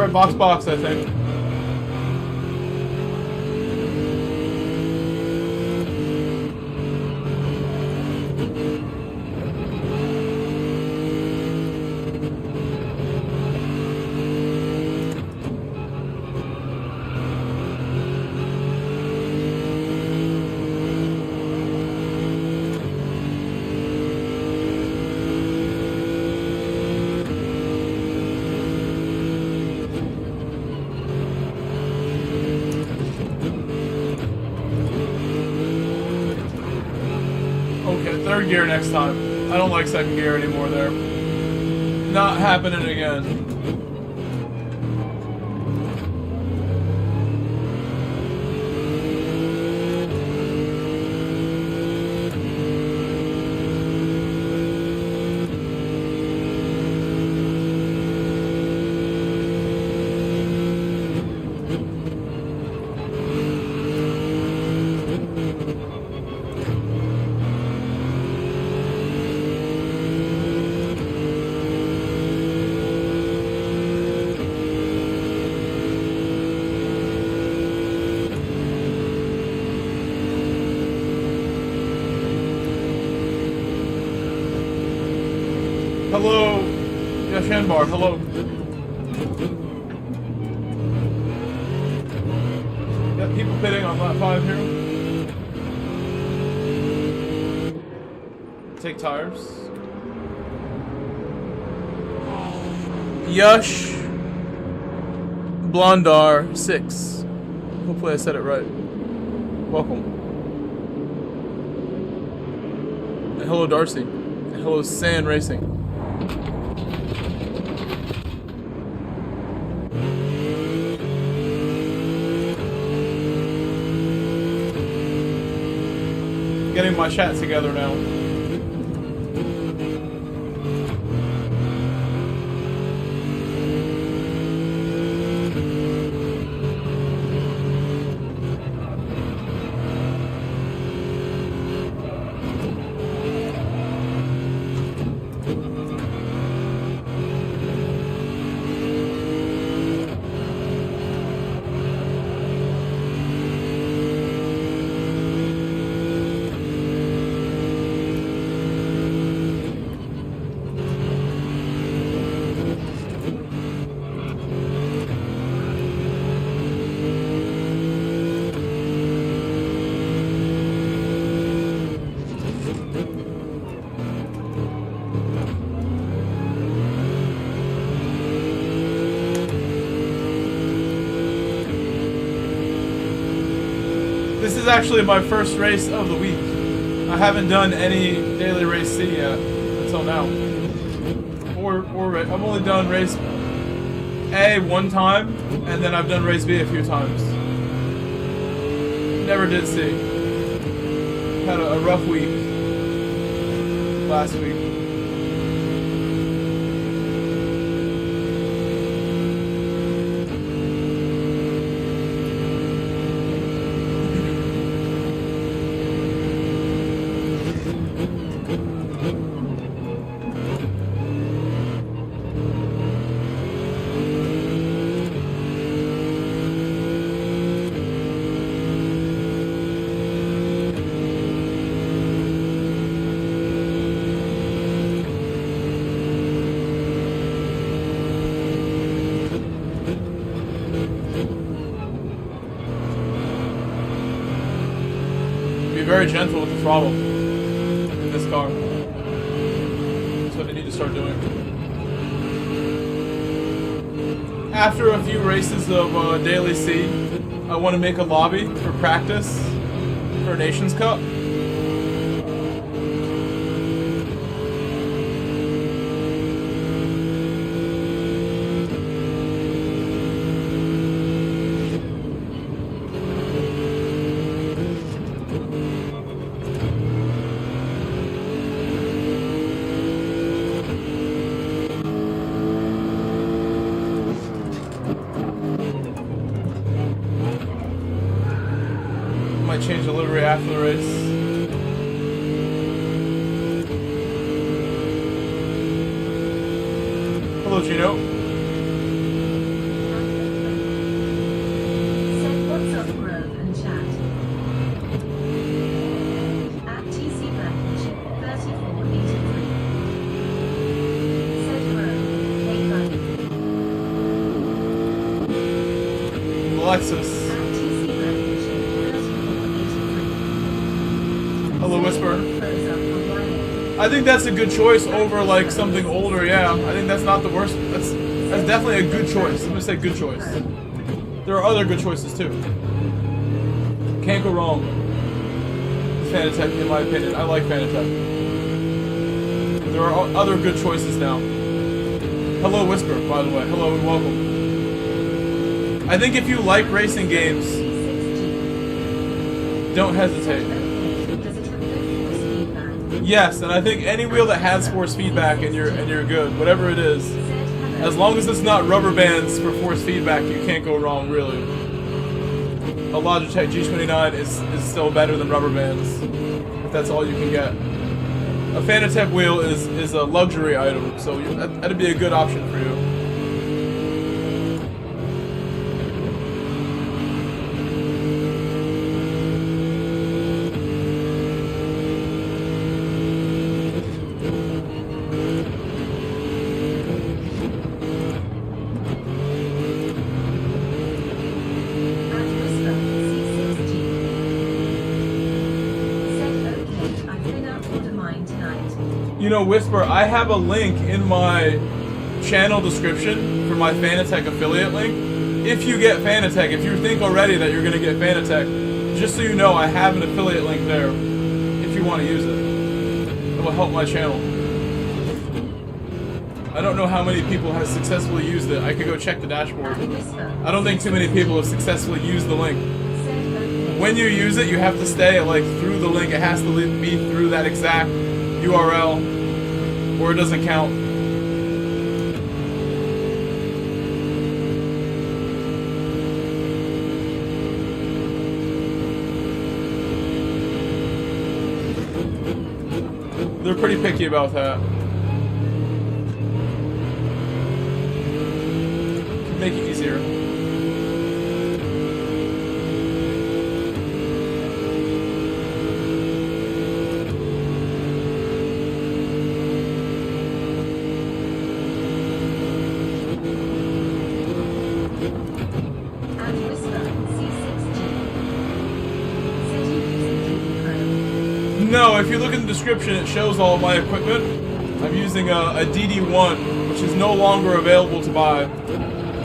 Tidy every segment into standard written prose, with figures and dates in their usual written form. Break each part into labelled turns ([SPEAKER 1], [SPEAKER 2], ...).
[SPEAKER 1] at Box, I think. Third gear next time. I don't like second gear anymore there. Not happening again. Hello, Yashenbar, hello. Got people pitting on lap 5 here. Take tires. Yush Blondar 6. Hopefully I said it right. Welcome. And hello Darcy. And hello Sand Racing. Getting my chat together now. This is actually my first race of the week. I haven't done any daily race C yet until now. I've only done race A one time, and then I've done race B a few times. Never did C. Had a rough week last week. Very gentle with the throttle in this car. That's what I need to start doing. After a few races of Daily C, I want to make a lobby for practice for Nations Cup. Change the livery after the race. Hello, Gino. Alexis. Hello, Whisper. I think that's a good choice over like something older. Yeah, I think that's not the worst. That's definitely a good choice. I'm gonna say good choice. There are other good choices too. Can't go wrong with Fanatec, in my opinion. I like Fanatec. There are other good choices now. Hello, Whisper, by the way. Hello and welcome. I think if you like racing games, don't hesitate. Yes, and I think any wheel that has force feedback and you're good, whatever it is, as long as it's not rubber bands for force feedback, you can't go wrong, really. A Logitech G29 is still better than rubber bands, if that's all you can get. A Fanatec wheel is a luxury item, so that'd be a good option for you. You know, Whisper, I have a link in my channel description for my Fanatec affiliate link. If you get Fanatec, if you think already that you're going to get Fanatec, just so you know, I have an affiliate link there if you want to use it. It will help my channel. I don't know how many people have successfully used it. I could go check the dashboard. I don't think too many people have successfully used the link. When you use it, you have to stay like through the link. It has to be through that exact URL, or it doesn't count. They're pretty picky about that. Make it easier. No, if you look in the description, it shows all my equipment. I'm using a DD1, which is no longer available to buy.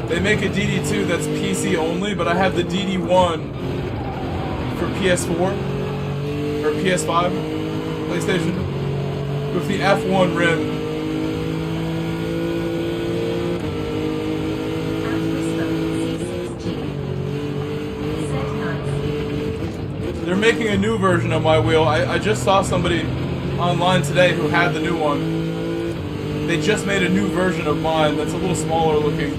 [SPEAKER 1] They make a DD2 that's PC only, but I have the DD1 for PS4 or PS5, PlayStation, with the F1 rim. They're making a new version of my wheel. I just saw somebody online today who had the new one. They just made a new version of mine that's a little smaller looking.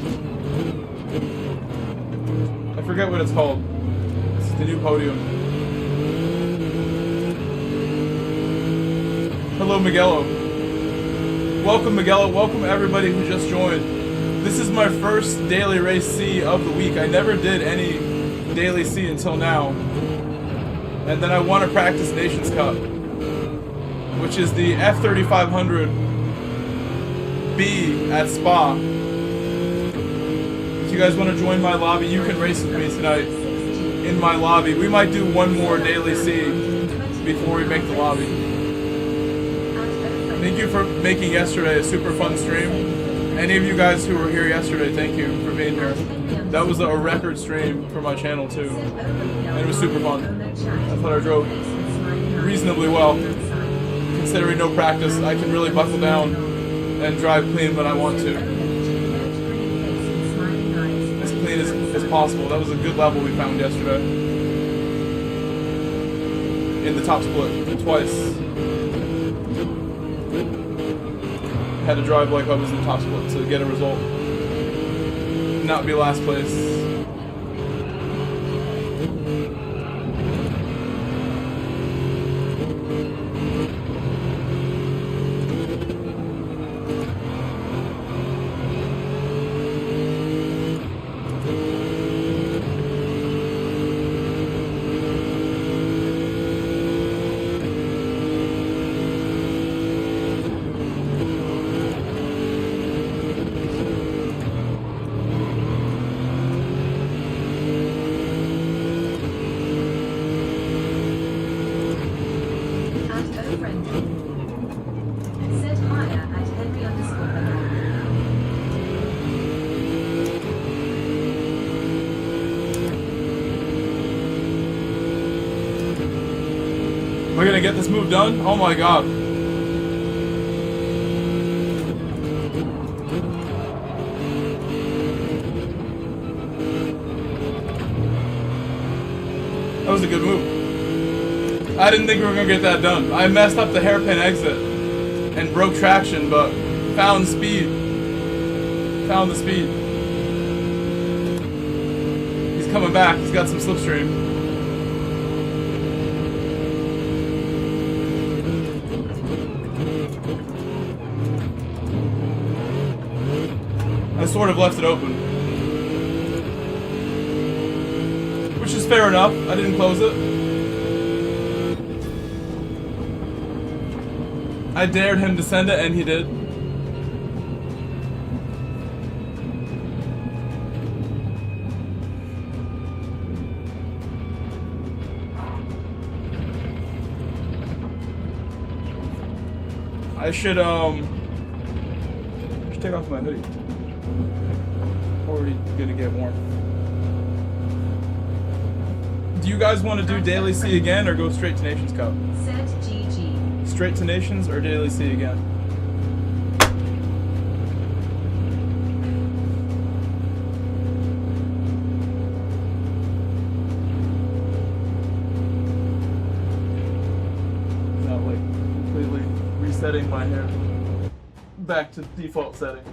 [SPEAKER 1] I forget what it's called. It's the new Podium. Hello, Miguelo. Welcome, Miguelo. Welcome everybody who just joined. This is my first Daily Race C of the week. I never did any Daily C until now. And then I won a practice Nations Cup, which is the F3500-B at Spa. If you guys want to join my lobby, you can race with me tonight in my lobby. We might do one more Daily C before we make the lobby. Thank you for making yesterday a super fun stream. Any of you guys who were here yesterday, thank you for being here. That was a record stream for my channel too, and it was super fun. I thought I drove reasonably well. Considering no practice, I can really buckle down and drive clean when I want to. As clean as possible. That was a good level we found yesterday. In the top split, twice. Had to drive like I was in the top split to get a result. Not be last place. gonna get this move done? Oh my god. That was a good move. I didn't think we were gonna get that done. I messed up the hairpin exit and broke traction, but found speed. Found the speed. He's coming back. He's got some slipstream. I sort of left it open. Which is fair enough. I didn't close it. I dared him to send it, and he did. I should take off my hoodie. Already gonna get warm. Do you guys want to do Daily C again or go straight to Nations Cup?
[SPEAKER 2] Set GG.
[SPEAKER 1] Straight to Nations or Daily C again? Not like completely resetting my hair back to default settings.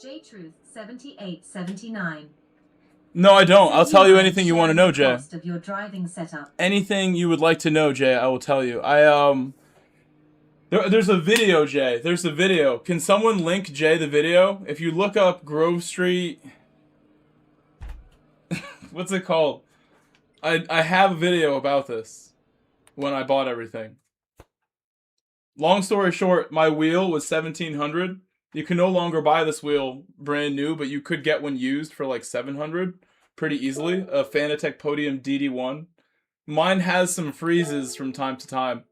[SPEAKER 2] Gtws7879.
[SPEAKER 1] No, I don't. I'll tell you anything you want to know, Jay.
[SPEAKER 2] Of your driving setup.
[SPEAKER 1] Anything you would like to know, Jay, I will tell you. There's a video, Jay. There's a video. Can someone link Jay the video? If you look up Grove Street, what's it called? I have a video about this when I bought everything. Long story short, my wheel was $1,700. You can no longer buy this wheel brand new, but you could get one used for like $700 pretty easily. A Fanatec Podium DD1. Mine has some freezes from time to time.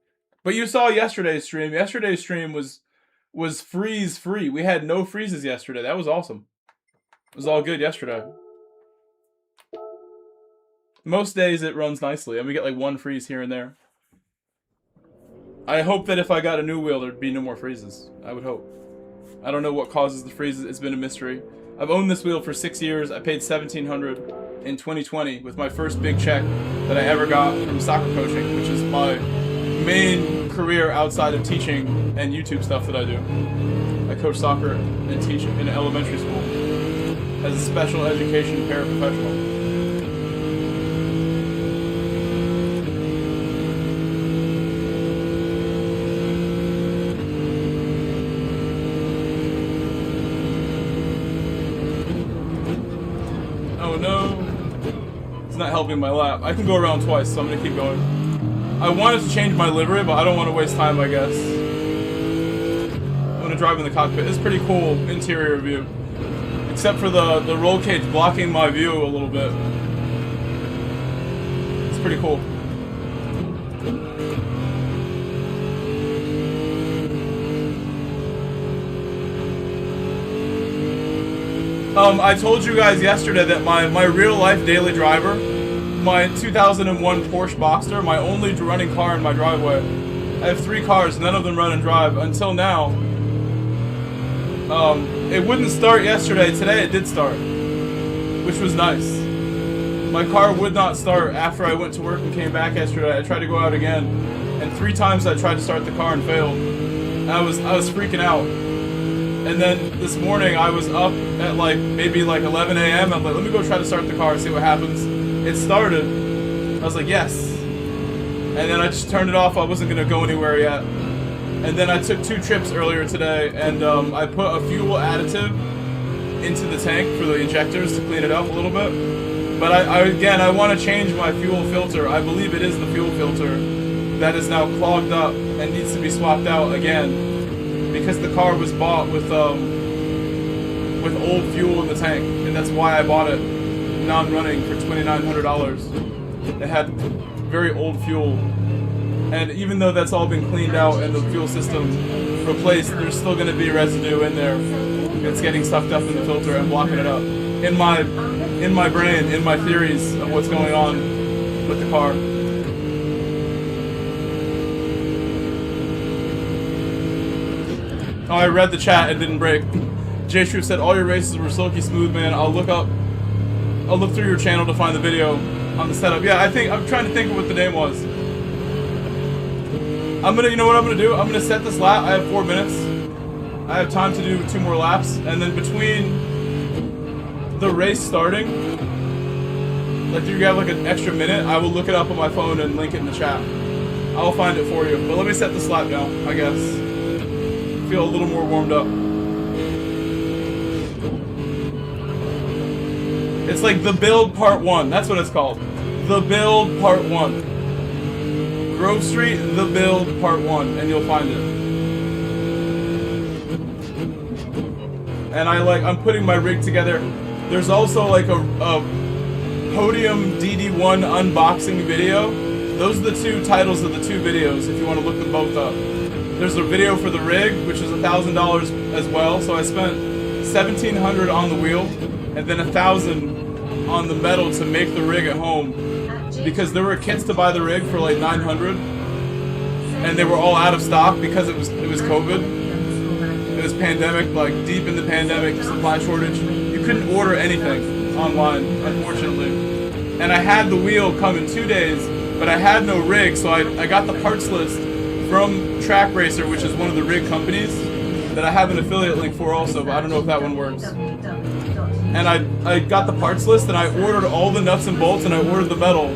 [SPEAKER 1] But you saw yesterday's stream. Yesterday's stream was freeze free. We had no freezes yesterday. That was awesome. It was all good yesterday. Most days it runs nicely, and we get like one freeze here and there. I hope that if I got a new wheel, there'd be no more freezes. I would hope. I don't know what causes the freezes. It's been a mystery. I've owned this wheel for 6 years. I paid $1,700 in 2020 with my first big check that I ever got from soccer coaching, which is my main career outside of teaching and YouTube stuff that I do. I coach soccer and teach in elementary school as a special education paraprofessional. Oh no, it's not helping my lap. I can go around twice, so I'm gonna keep going. I wanted to change my livery, but I don't want to waste time, I guess. I'm gonna drive in the cockpit. It's pretty cool interior view. Except for the roll cage blocking my view a little bit. It's pretty cool. I told you guys yesterday that my real life daily driver, my 2001 Porsche Boxster, my only running car in my driveway. I have 3 cars, none of them run and drive until now. It wouldn't start yesterday. Today it did start, which was nice. My car would not start after I went to work and came back yesterday. I tried to go out again, and 3 times I tried to start the car and failed. I was freaking out. And then this morning I was up at maybe 11 a.m. I'm like, let me go try to start the car and see what happens. It started. I was like, yes. And then I just turned it off. I wasn't going to go anywhere yet. And then I took 2 trips earlier today, and I put a fuel additive into the tank for the injectors to clean it up a little bit. But I want to change my fuel filter. I believe it is the fuel filter that is now clogged up and needs to be swapped out again. Because the car was bought with old fuel in the tank, and that's why I bought it non-running for $2,900. It had very old fuel And even though that's all been cleaned out and the fuel system replaced, there's still going to be residue in there. It's getting sucked up in the filter and blocking it up. In my brain, in my theories of what's going on with the car. Oh, I read the chat, it didn't break. J-Shrew said, all your races were silky smooth, man. I'll look through your channel to find the video on the setup. Yeah, I'm trying to think of what the name was. You know what I'm gonna do? I'm gonna set this lap. I have 4 minutes. I have time to do 2 more laps, and then between the race starting, like you have like an extra minute, I will look it up on my phone and link it in the chat. I'll find it for you. But let me set this lap down, I guess. Feel a little more warmed up. It's like the build part 1. That's what it's called. The build part 1. Grove Street, the build part 1, and you'll find it. And I'm putting my rig together. There's also like a Podium DD1 unboxing video. Those are the 2 titles of the 2 videos if you want to look them both up. There's a video for the rig, which is $1,000 as well. So I spent $1,700 on the wheel, and then $1,000 on the metal to make the rig at home. Because there were kits to buy the rig for like $900, and they were all out of stock because it was COVID. It was pandemic, like deep in the pandemic, supply shortage. You couldn't order anything online, unfortunately. And I had the wheel come in 2 days, but I had no rig, so I got the parts list from Trak Racer, which is one of the rig companies that I have an affiliate link for also, but I don't know if that one works. And I got the parts list, and I ordered all the nuts and bolts, and I ordered the metal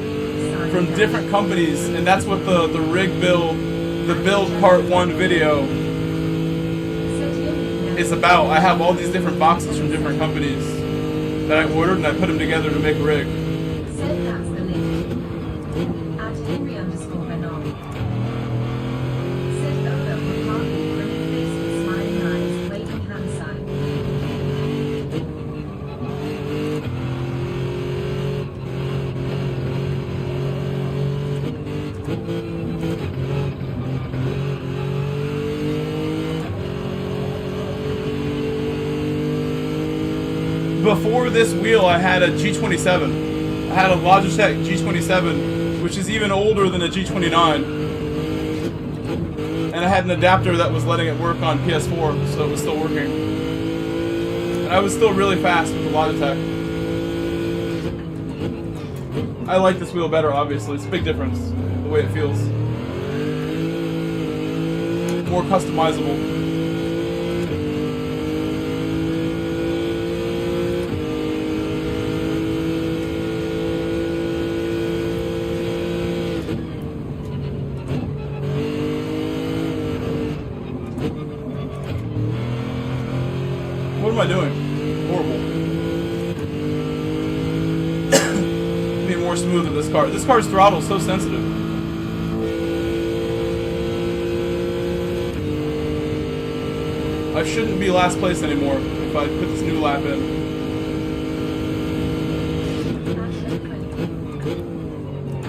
[SPEAKER 1] from different companies, and that's what the rig build, the build part 1 video is about. I have all these different boxes from different companies that I ordered, and I put them together to make a rig. Before this wheel, I had a G27. I had a Logitech G27, which is even older than a G29. And I had an adapter that was letting it work on PS4, so it was still working. And I was still really fast with the Logitech. I like this wheel better, obviously. It's a big difference, the way it feels. More customizable. What am I doing? Horrible. Be more smooth with this car. This car's throttle is so sensitive. I shouldn't be last place anymore if I put this new lap in.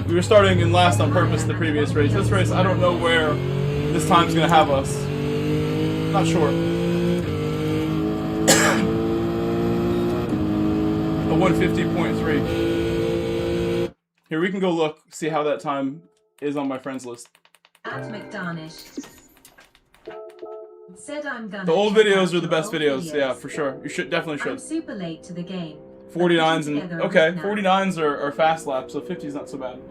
[SPEAKER 1] We were starting in last on purpose the previous race. This race, I don't know where this time's gonna have us. Not sure. A 150.3. Here, we can go look, see how that time is on my friends list.
[SPEAKER 2] At McDarnish. Said I'm gonna
[SPEAKER 1] The old
[SPEAKER 2] check
[SPEAKER 1] videos
[SPEAKER 2] out
[SPEAKER 1] are the
[SPEAKER 2] your
[SPEAKER 1] best
[SPEAKER 2] old
[SPEAKER 1] videos, yeah, for sure. You should definitely
[SPEAKER 2] I'm
[SPEAKER 1] should.
[SPEAKER 2] super late to the game.
[SPEAKER 1] 49s and
[SPEAKER 2] Together
[SPEAKER 1] okay,
[SPEAKER 2] now.
[SPEAKER 1] 49s are fast laps, so 50's not so bad.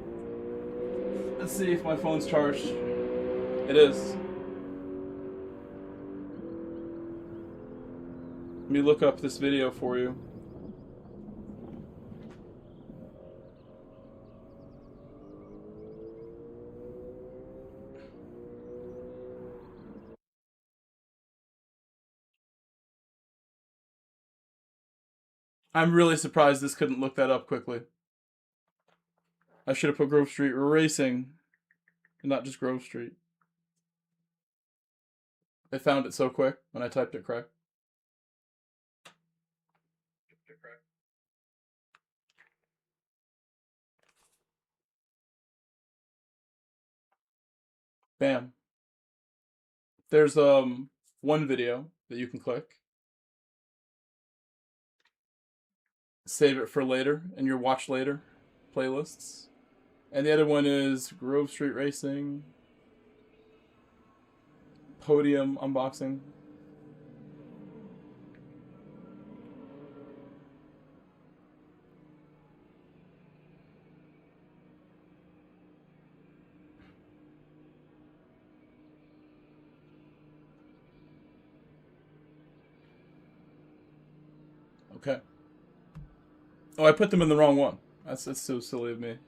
[SPEAKER 1] Let's see if my phone's charged. It is. Let me look up this video for you. I'm really surprised this couldn't look that up quickly. I should have put Grove Street Racing, and not just Grove Street. I found it so quick when I typed it correct. Bam. There's one video that you can click. Save it for later in your watch later playlists. And the other one is Grove Street Racing. Podium unboxing. Okay. Oh, I put them in the wrong one. That's so silly of me.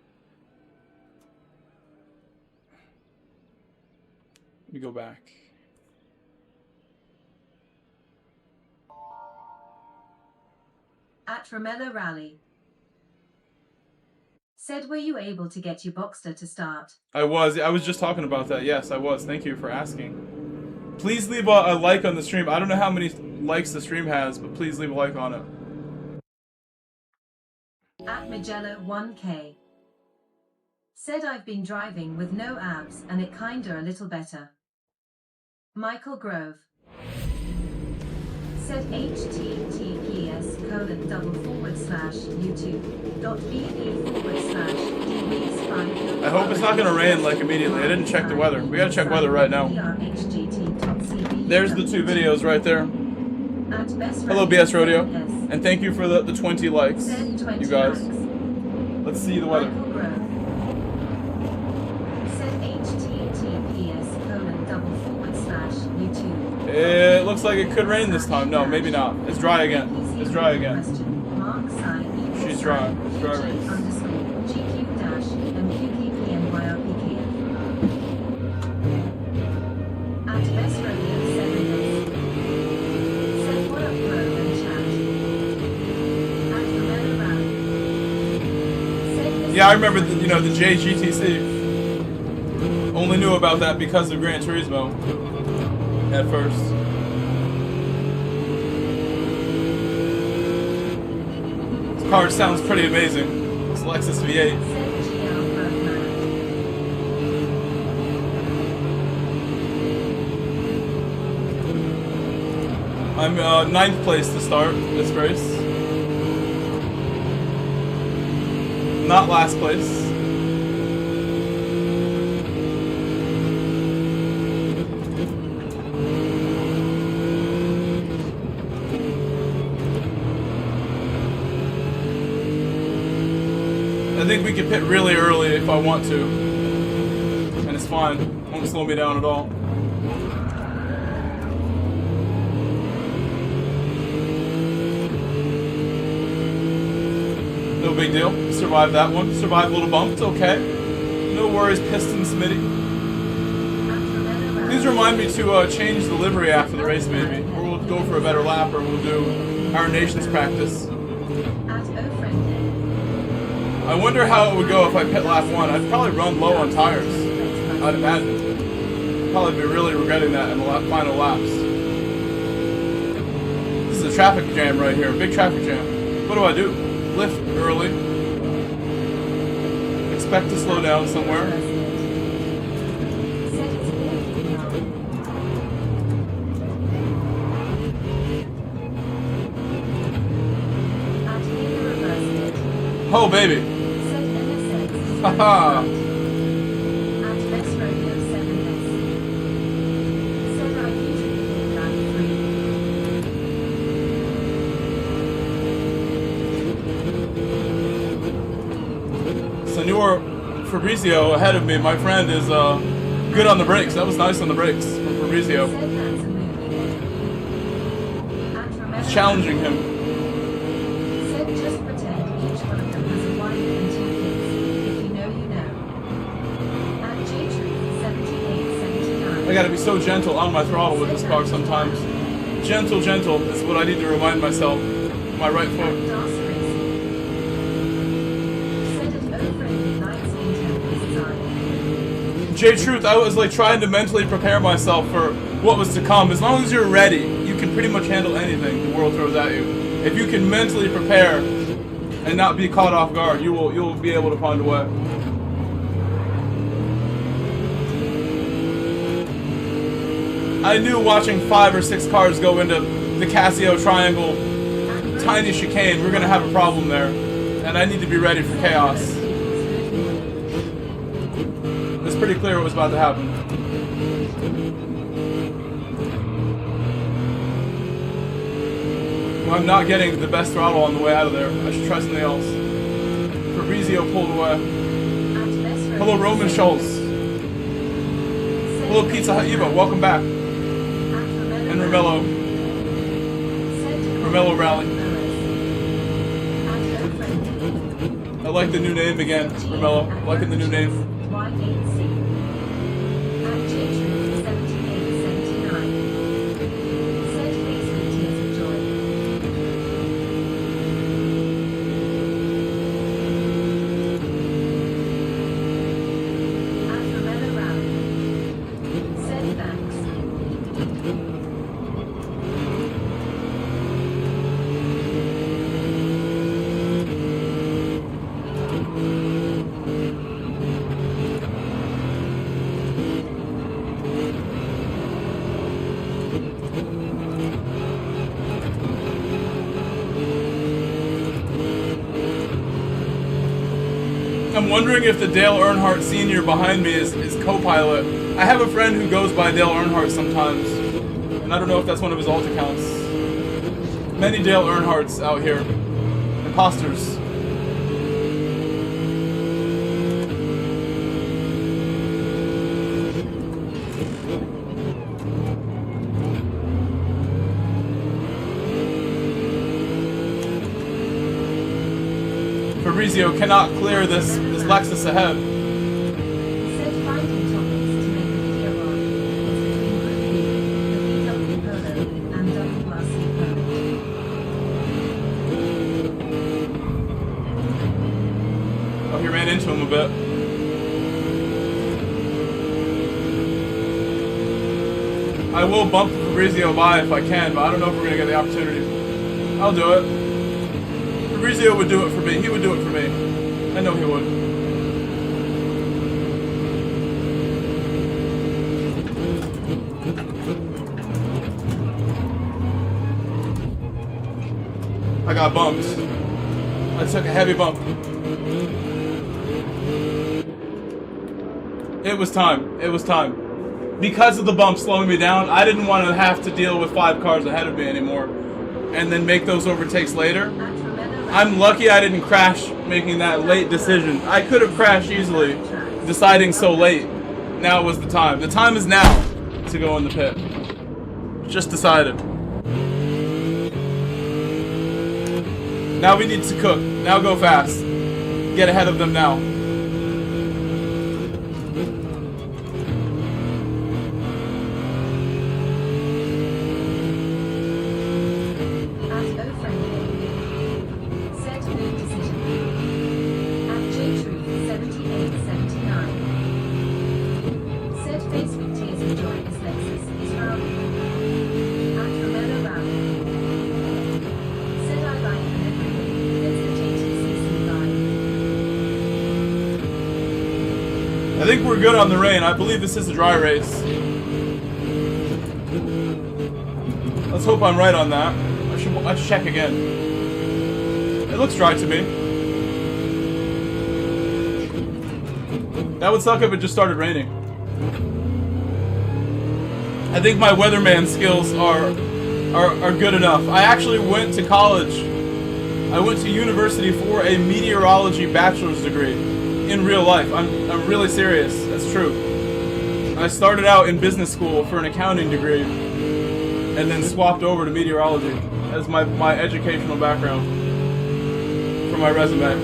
[SPEAKER 1] Let me go back.
[SPEAKER 2] At Romello Rally. Said, were you able to get your Boxster to start?
[SPEAKER 1] I was just talking about that. Yes, I was. Thank you for asking. Please leave a like on the stream. I don't know how many likes the stream has, but please leave a like on it.
[SPEAKER 2] At Magello 1K. Said, I've been driving with no abs and it kinda a little better. Michael Grove. Said https://youtube.be/db/.
[SPEAKER 1] I hope it's not gonna rain like immediately. I didn't check the weather. We gotta check weather right now. There's the two videos right there. Hello BS Rodeo. And thank you for the 20 likes, you guys. Let's see the weather. It looks like it could rain this time. No, maybe not. It's dry again. It's dry again. She's dry. It's dry rain. Yeah, I remember the JGTC. Only knew about that because of Gran Turismo at first. This car sounds pretty amazing. This Lexus V8. I'm 9th place to start this race. Not last place. I think we can pit really early if I want to. And it's fine. It won't slow me down at all. No big deal. Survived that one. Survived a little bump. It's okay. No worries, Piston Smitty. Please remind me to change the livery after the race, maybe. Or we'll go for a better lap, or we'll do our nation's practice. I wonder how it would go if I pit lap 1. I'd probably run low on tires. I'd imagine. Probably be really regretting that in the final laps. This is a traffic jam right here. Big traffic jam. What do? Lift early. Expect to slow down somewhere. Oh, baby. Haha. Senor Fabrizio ahead of me. My friend is good on the brakes. That was nice on the brakes from Fabrizio. It's challenging him. I gotta be so gentle on my throttle with this car sometimes. Gentle, gentle is what I need to remind myself. My right foot. J-Truth, I was like trying to mentally prepare myself for what was to come. As long as you're ready, you can pretty much handle anything the world throws at you. If you can mentally prepare and not be caught off guard, you'll be able to find a way. I knew watching 5 or 6 cars go into the Casio Triangle tiny chicane, we're gonna have a problem there. And I need to be ready for chaos. It's pretty clear what was about to happen. Well, I'm not getting the best throttle on the way out of there. I should try something else. Fabrizio pulled away. Hello, Roman Schultz. Hello, Pizza Hut Evo. Welcome back. And Romello. Romello Rally. I like the new name again, Romello. Liking the new name. I'm wondering if the Dale Earnhardt Sr. behind me is co-pilot. I have a friend who goes by Dale Earnhardt sometimes, and I don't know if that's one of his alt accounts. Many Dale Earnhardts out here. Imposters. Fabrizio cannot clear this Lexus ahead. Oh, he ran into him a bit. I will bump Fabrizio by if I can, but I don't know if we're going to get the opportunity. I'll do it. Fabrizio would do it for me. He would do it for me. I know he would. I got bumped. I took a heavy bump. It was time. It was time. Because of the bump slowing me down, I didn't want to have to deal with 5 cars ahead of me anymore and then make those overtakes later. I'm lucky I didn't crash making that late decision. I could have crashed easily, deciding so late. Now was the time. The time is now to go in the pit. Just decided. Now we need to cook. Now go fast. Get ahead of them now. I think we're good on the rain. I believe this is a dry race. Let's hope I'm right on that. I should check again. It looks dry to me. That would suck if it just started raining. I think my weatherman skills are good enough. I actually went to college. I went to university for a meteorology bachelor's degree. In real life. I'm really serious. That's true. I started out in business school for an accounting degree and then swapped over to meteorology as my educational background for my resume.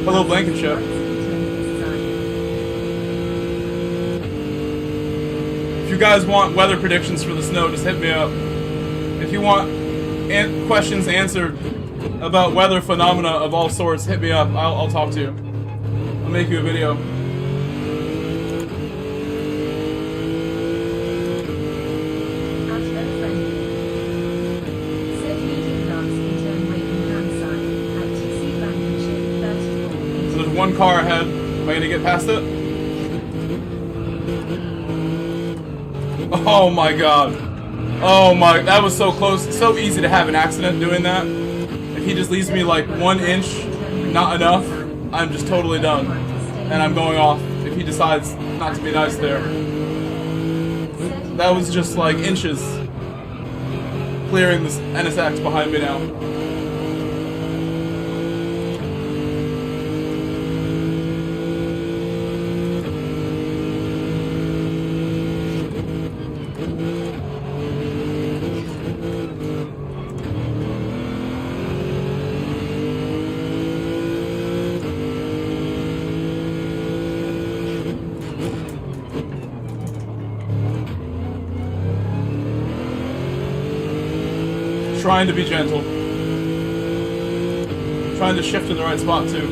[SPEAKER 1] Hello, Blankenship. If you guys want weather predictions for the snow, just hit me up. If you want questions answered about weather phenomena of all sorts, hit me up. I'll talk to you. I'll make you a video. So there's one car ahead. Am I gonna get past it? Oh my god. Oh my, that was so close. It's so easy to have an accident doing that. If he just leaves me like 1 inch, not enough, I'm just totally done. And I'm going off if he decides not to be nice there. That was just like inches. Clearing this NSX behind me now. Trying to be gentle. Trying to shift in the right spot too.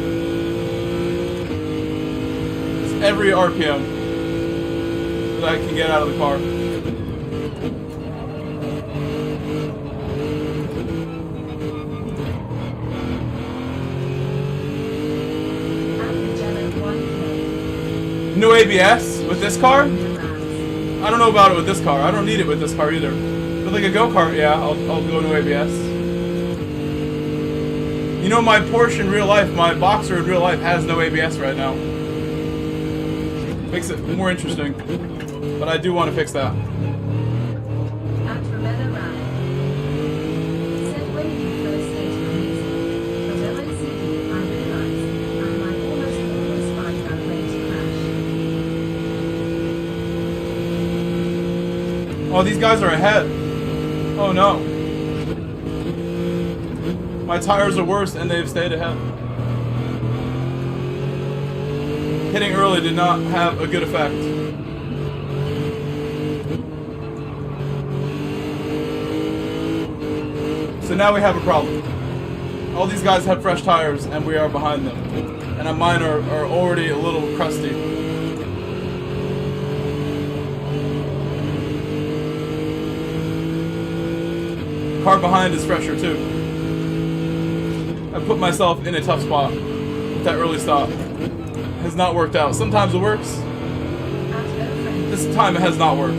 [SPEAKER 1] It's every RPM that I can get out of the car. New ABS with this car? I don't know about it with this car. I don't need it with this car either. With like a go-kart, yeah, I'll go to ABS. You know, my Porsche in real life, my Boxer in real life has no ABS right now. Makes it more interesting. But I do want to fix that. Oh, these guys are ahead. Oh no. My tires are worse and they've stayed ahead. Hitting early did not have a good effect. So now we have a problem. All these guys have fresh tires and we are behind them. And mine are already a little crusty. Car behind is fresher too. I put myself in a tough spot with that early stop. Has not worked out. Sometimes it works. This time it has not worked.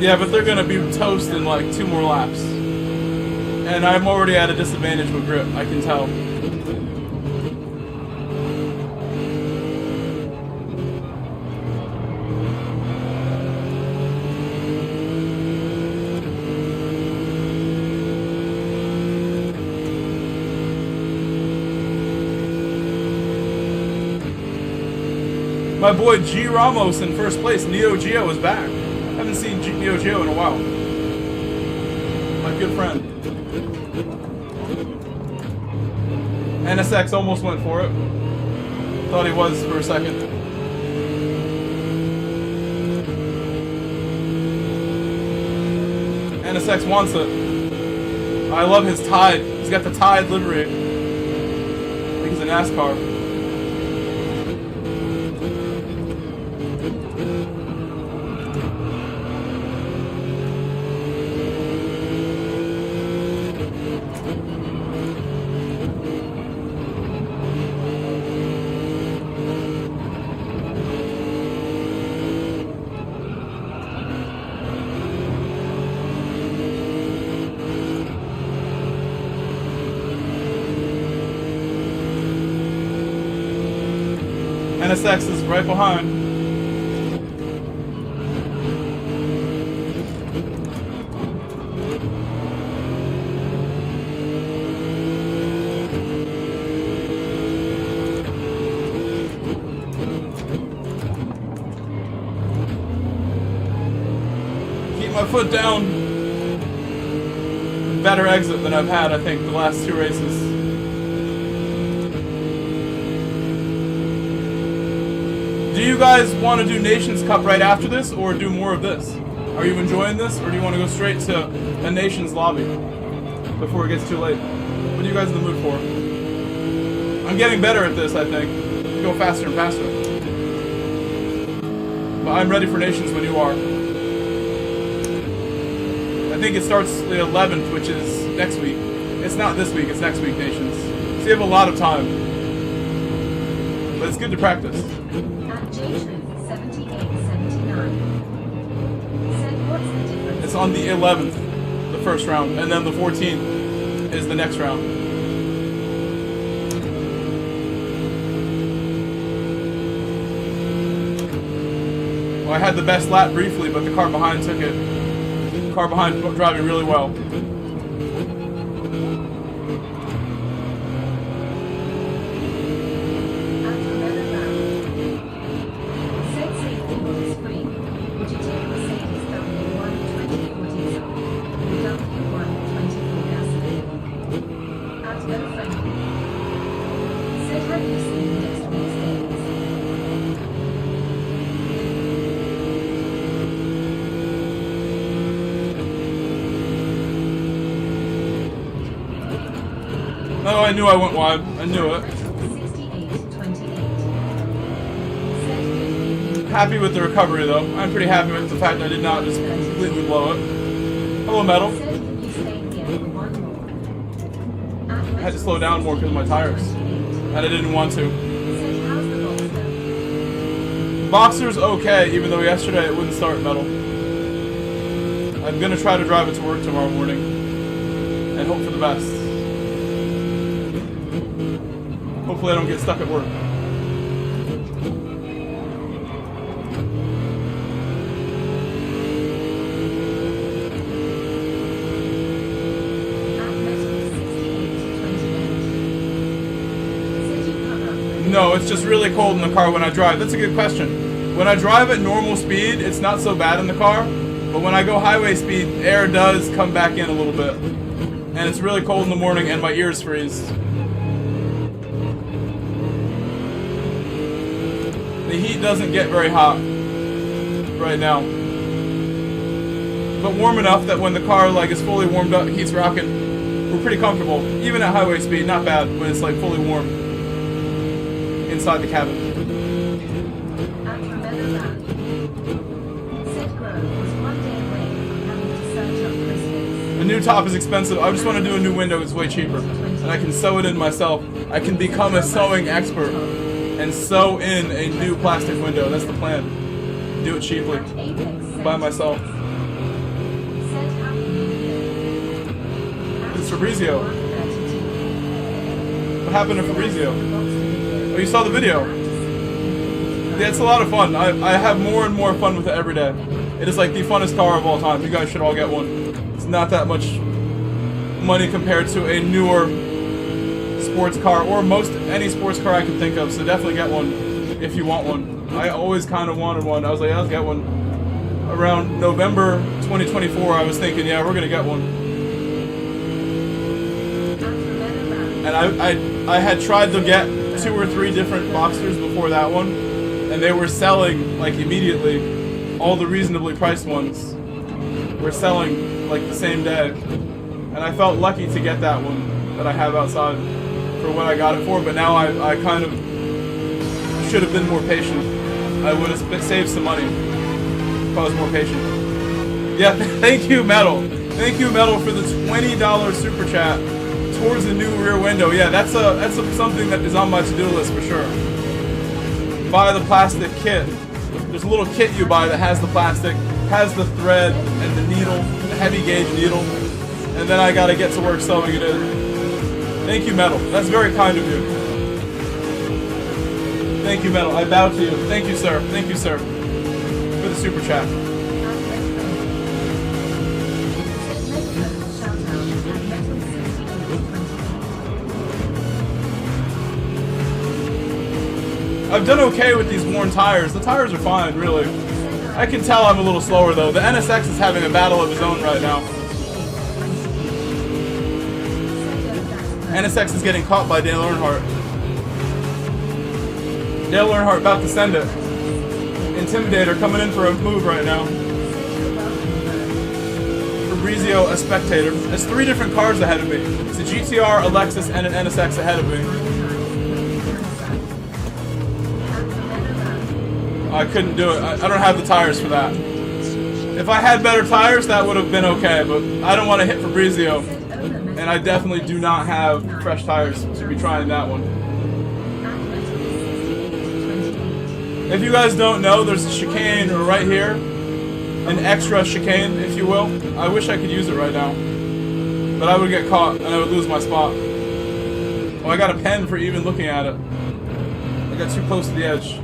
[SPEAKER 1] Yeah, but they're gonna be toast in like 2 more laps. And I'm already at a disadvantage with grip, I can tell. My boy G Ramos in first place. Neo Geo is back. I haven't seen Neo Geo in a while. My good friend. NSX almost went for it. Thought he was for a second. NSX wants it. I love his Tide. He's got the Tide livery. I think he's a NASCAR. NSX is right behind. Keep my foot down. Better exit than I've had, I think, the last 2 races. Do you guys want to do Nations Cup right after this, or do more of this? Are you enjoying this, or do you want to go straight to a Nations lobby before it gets too late? What are you guys in the mood for? I'm getting better at this, I think. go faster and faster. But I'm ready for Nations when you are. I think it starts the 11th, which is next week. It's not this week, it's next week, Nations. So you have a lot of time. But it's good to practice.
[SPEAKER 2] At Gtws 7879. Said what's the difference?
[SPEAKER 1] It's on the 11th, the first round, and then the 14th is the next round. Well, I had the best lap briefly, but the car behind took it. The car behind driving really well. Oh, I knew I went wide. I knew it.
[SPEAKER 2] 6828.
[SPEAKER 1] Happy with the recovery, though. I'm pretty happy with the fact that I did not just completely blow it. Hello, Metal. I had to slow down more because of my tires. And I didn't want to. Boxer's okay, even though yesterday it wouldn't start, Metal. I'm gonna try to drive it to work tomorrow morning. And hope for the best. Hopefully I don't get stuck at work. No, it's just really cold in the car when I drive. That's a good question. When I drive at normal speed, it's not so bad in the car. But when I go highway speed, air does come back in a little bit. And it's really cold in the morning and my ears freeze. The heat doesn't get very hot right now. But warm enough that when the car like is fully warmed up, heat's rocking, we're pretty comfortable. Even at highway speed, not bad when it's like fully warm inside the cabin. A new top is expensive. I just want to do a new window, it's way cheaper. And I can sew it in myself. I can become a sewing expert and sew in a new plastic window. That's the plan. Do it cheaply. By myself. It's Fabrizio. What happened to Fabrizio? Oh, you saw the video? Yeah, it's a lot of fun. I have more and more fun with it every day. It is like the funnest car of all time. You guys should all get one. It's not that much money compared to a newer sports car, or any sports car I can think of, so definitely get one if you want one. I always kind of wanted one. I was like, yeah, I'll get one. Around November 2024, I was thinking, yeah, we're going to get one. And I had tried to get 2 or 3 different Boxsters before that one, and they were selling, like, immediately. All the reasonably priced ones were selling, like, the same day. And I felt lucky to get that one that I have outside for what I got it for, but now I kind of should have been more patient. I would have saved some money if I was more patient. Yeah, thank you, Metal. Thank you, Metal, for the $20 super chat towards the new rear window. Yeah, that's something that is on my to-do list for sure. Buy the plastic kit. There's a little kit you buy that has the plastic, has the thread and the needle, the heavy gauge needle, and then I gotta get to work sewing it in. Thank you, Metal. That's very kind of you. Thank you, Metal. I bow to you. Thank you, sir. Thank you, sir, for the super chat. I've done okay with these worn tires. The tires are fine, really. I can tell I'm a little slower, though. The NSX is having a battle of his own right now. NSX is getting caught by Dale Earnhardt. Dale Earnhardt about to send it. Intimidator coming in for a move right now. Fabrizio, a spectator. There's 3 different cars ahead of me. It's a GTR, a Lexus, and an NSX ahead of me. I couldn't do it. I don't have the tires for that. If I had better tires, that would have been okay, but I don't want to hit Fabrizio. And I definitely do not have fresh tires to be trying that one. If you guys don't know, there's a chicane right here. An extra chicane, if you will. I wish I could use it right now. But I would get caught and I would lose my spot. Oh, I got a pen for even looking at it. I got too close to the edge.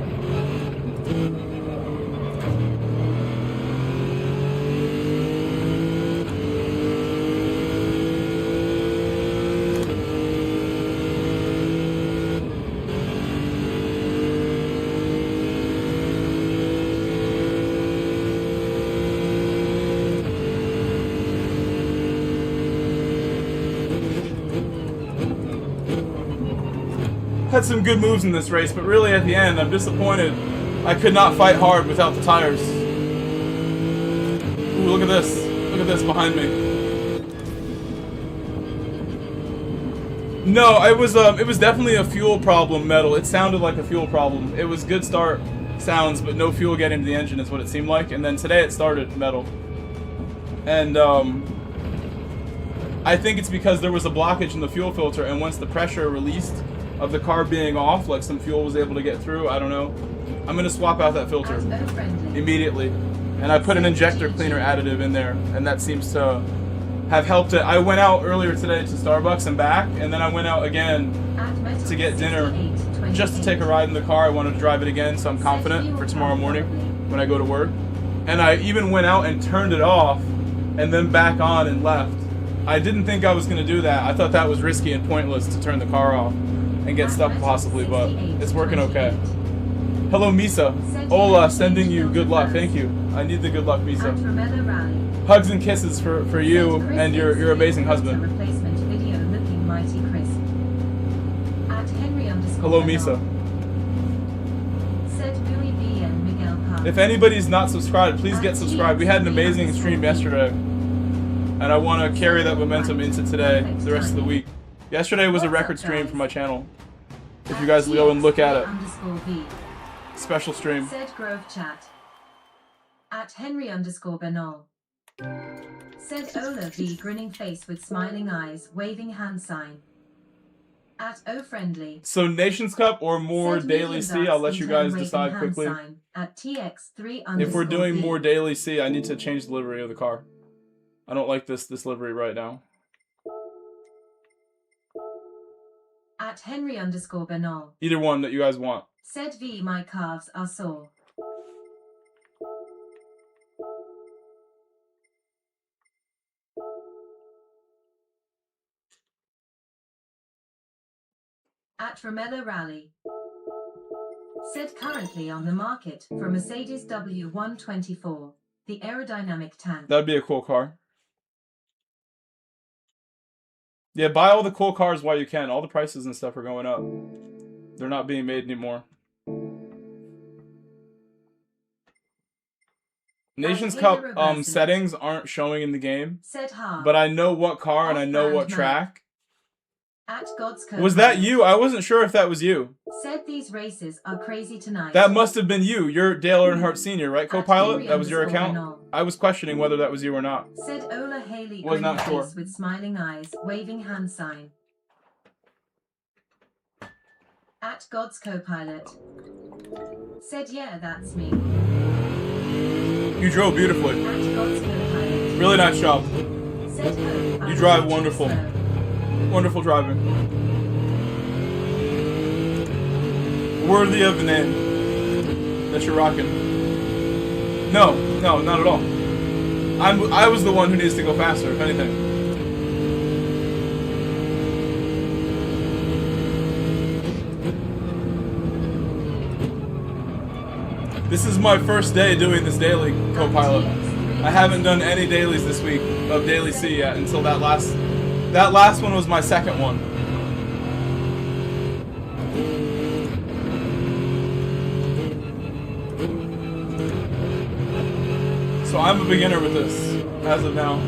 [SPEAKER 1] Had some good moves in this race, but really at the end, I'm disappointed. I could not fight hard without the tires. Ooh, look at this. Look at this behind me. No, it was definitely a fuel problem, Metal. It sounded like a fuel problem. It was good start sounds, but no fuel getting into the engine is what it seemed like. And then today it started, Metal. And I think it's because there was a blockage in the fuel filter, and once the pressure released of the car being off, like some fuel was able to get through. I don't know. I'm gonna swap out that filter immediately, and I put an injector cleaner additive in there, and that seems to have helped it. I went out earlier today to Starbucks and back, and then I went out again to get dinner just to take a ride in the car. I wanted to drive it again, so I'm confident for tomorrow morning when I go to work. And I even went out and turned it off and then back on and left. I didn't think I was gonna do that. I thought that was risky and pointless to turn the car off and get stuck possibly, but it's working okay. Hello, Misa. Ola, sending you good luck. Thank you. I need the good luck, Misa. Hugs and kisses for you and your amazing husband. Hello, Misa. If anybody's not subscribed, please get subscribed. We had an amazing stream yesterday, and I want to carry that momentum into today, the rest of the week. Yesterday was a record stream for my channel. If you guys go and look at it. Special stream.
[SPEAKER 2] Said Grove Chat. At Henry_Bernal. Said Ola V, grinning face with smiling eyes, waving hand sign. At O Friendly.
[SPEAKER 1] So Nations Cup or more Daily C, I'll let you guys decide quickly.
[SPEAKER 2] At TX3_B.
[SPEAKER 1] If we're doing more Daily C, I need to change the livery of the car. I don't like this livery right now.
[SPEAKER 2] At Henry_Bernal.
[SPEAKER 1] Either one that you guys want.
[SPEAKER 2] Said V, my calves are sore. At Romella Rally. Said currently on the market for Mercedes W124, the aerodynamic tank.
[SPEAKER 1] That'd be a cool car. Yeah, buy all the cool cars while you can. All the prices and stuff are going up. They're not being made anymore. Nations Cup settings aren't showing in the game. But I know what car and I know what track.
[SPEAKER 2] At God's
[SPEAKER 1] Was that you? I wasn't sure if that was you.
[SPEAKER 2] Said these races are crazy tonight.
[SPEAKER 1] That must have been you. You're Dale Earnhardt Sr., right, co-pilot? That was your account? I was questioning whether that was you or not.
[SPEAKER 2] Said Ola Haley,
[SPEAKER 1] was not sure.
[SPEAKER 2] With smiling eyes, waving hand sign. At God's co-pilot. Said yeah, that's me.
[SPEAKER 1] You drove beautifully.
[SPEAKER 2] At God's co-pilot.
[SPEAKER 1] Really nice job.
[SPEAKER 2] Said
[SPEAKER 1] you drive wonderful. Wonderful driving. Worthy of the name that you're rocking. No, not at all. I was the one who needs to go faster, if anything. This is my first day doing this daily, co-pilot. I haven't done any dailies this week of Daily C yet until that last one was my second one. So I'm a beginner with this, as of now.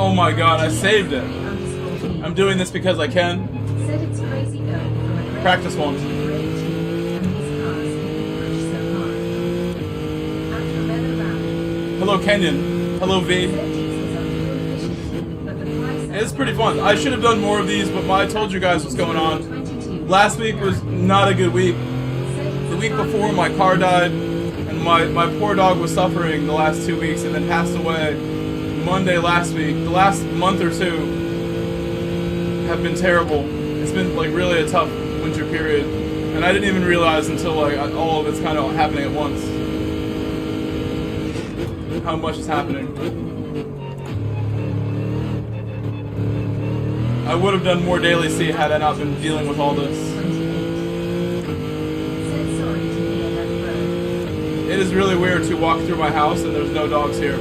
[SPEAKER 1] Oh my god, I saved it.
[SPEAKER 2] _B
[SPEAKER 1] I'm doing this because I can.
[SPEAKER 2] said it's crazy going from a grey
[SPEAKER 1] Practice
[SPEAKER 2] to a
[SPEAKER 1] one.
[SPEAKER 2] grey tube, and these cars can push so hard. At Ramello Rally,
[SPEAKER 1] Hello, Kenyon. Hello, V.
[SPEAKER 2] said diesels are fuel efficient, but the price
[SPEAKER 1] It's pretty fun. I should have done more of these, but I told you guys what's going on.
[SPEAKER 2] 22.
[SPEAKER 1] Last week was not a good week. The week before, my car died, and my poor dog was suffering the last 2 weeks, and then passed away Monday last week. The last month or two have been terrible. It's been like really a tough winter period, and I didn't even realize until like all of it's kind of happening at once. How much is happening. I would have done more daily C had I not been dealing with all this.
[SPEAKER 2] 28. Said sorry to hear that road.
[SPEAKER 1] It is really weird to walk through my house and there's no dogs here.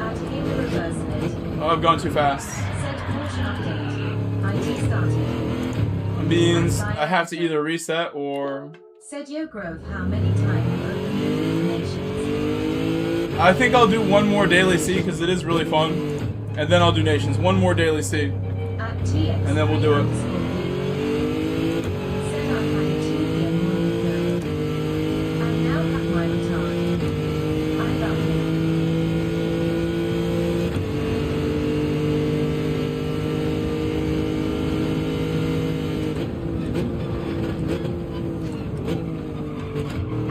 [SPEAKER 2] At Here the Reverse Lit,
[SPEAKER 1] Oh, I've gone too fast.
[SPEAKER 2] said Porsche update. IT started.
[SPEAKER 1] It means I have to either reset or...
[SPEAKER 2] Said Yo Grove how many times you open the nations.
[SPEAKER 1] I think I'll do one more daily C because it is really fun. And then I'll do Nations. One more daily C.
[SPEAKER 2] At TX
[SPEAKER 1] And then we'll do it.
[SPEAKER 2] Said I had a 2 p.m. morning period. I now have my retard. I love it.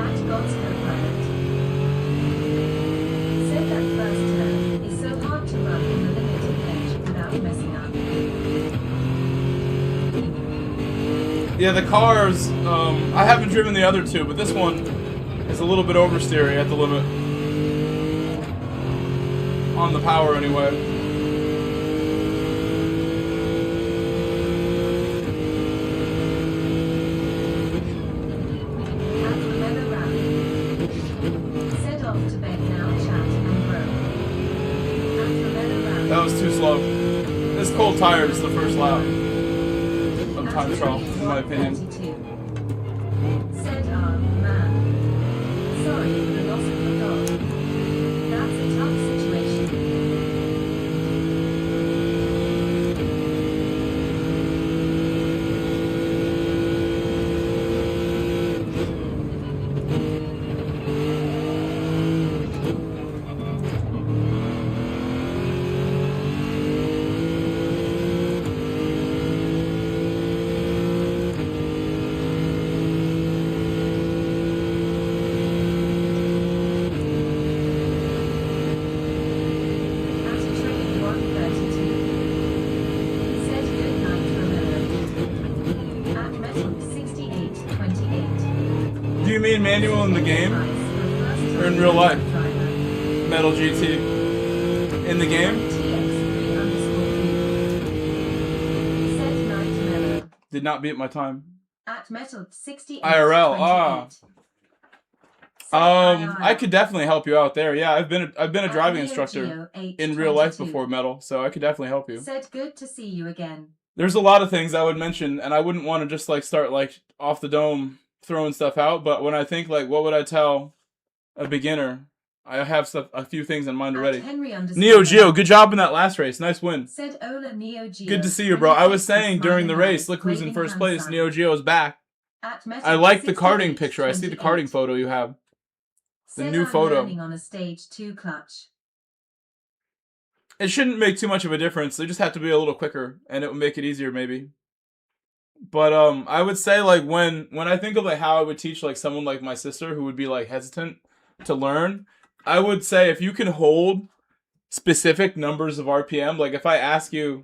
[SPEAKER 2] At God's Co-Pilot. Said that first turn is so hard to run on the limited edge without messing up.
[SPEAKER 1] Yeah, the cars, I haven't driven the other two, but this one is a little bit oversteery at the limit. On the power, anyway.
[SPEAKER 2] At Ramello Rally. Said off to bed now, chat and grow. At Ramello Rally.
[SPEAKER 1] That was too slow. This cold tire is the first lap of time trial, in my opinion.
[SPEAKER 2] 32. Said, man. Sorry for the loss of the dog. That's a tough situation. At a train 132. Said good night, Ramello. At Metal 6828.
[SPEAKER 1] Do you mean manual in the game? Or in real life? Metal GT. In the game?
[SPEAKER 2] Said night, Mellow.
[SPEAKER 1] Did not beat my time.
[SPEAKER 2] At Metal 68.
[SPEAKER 1] IRL, ah.
[SPEAKER 2] 28.
[SPEAKER 1] I could definitely help you out there. Yeah, I've been a driving instructor in real life before Metal, so I could definitely help you.
[SPEAKER 2] Said good to see you again.
[SPEAKER 1] There's a lot of things I would mention, and I wouldn't want to just like start like off the dome throwing stuff out. But when I think like, what would I tell a beginner? I have a few things in mind already. Neo Geo, good job in that last race. Nice win.
[SPEAKER 2] Said Ola Neo Geo.
[SPEAKER 1] Good to see you, bro. I was saying during the race, look who's in first place. Neo Geo's back. I like the karting picture. I see the karting photo you have. The new photo.
[SPEAKER 2] On a stage 2 clutch.
[SPEAKER 1] It shouldn't make too much of a difference. They just have to be a little quicker, and it would make it easier, maybe. But I would say like when I think of like how I would teach like someone like my sister who would be like hesitant to learn, I would say if you can hold specific numbers of RPM, like if I ask you,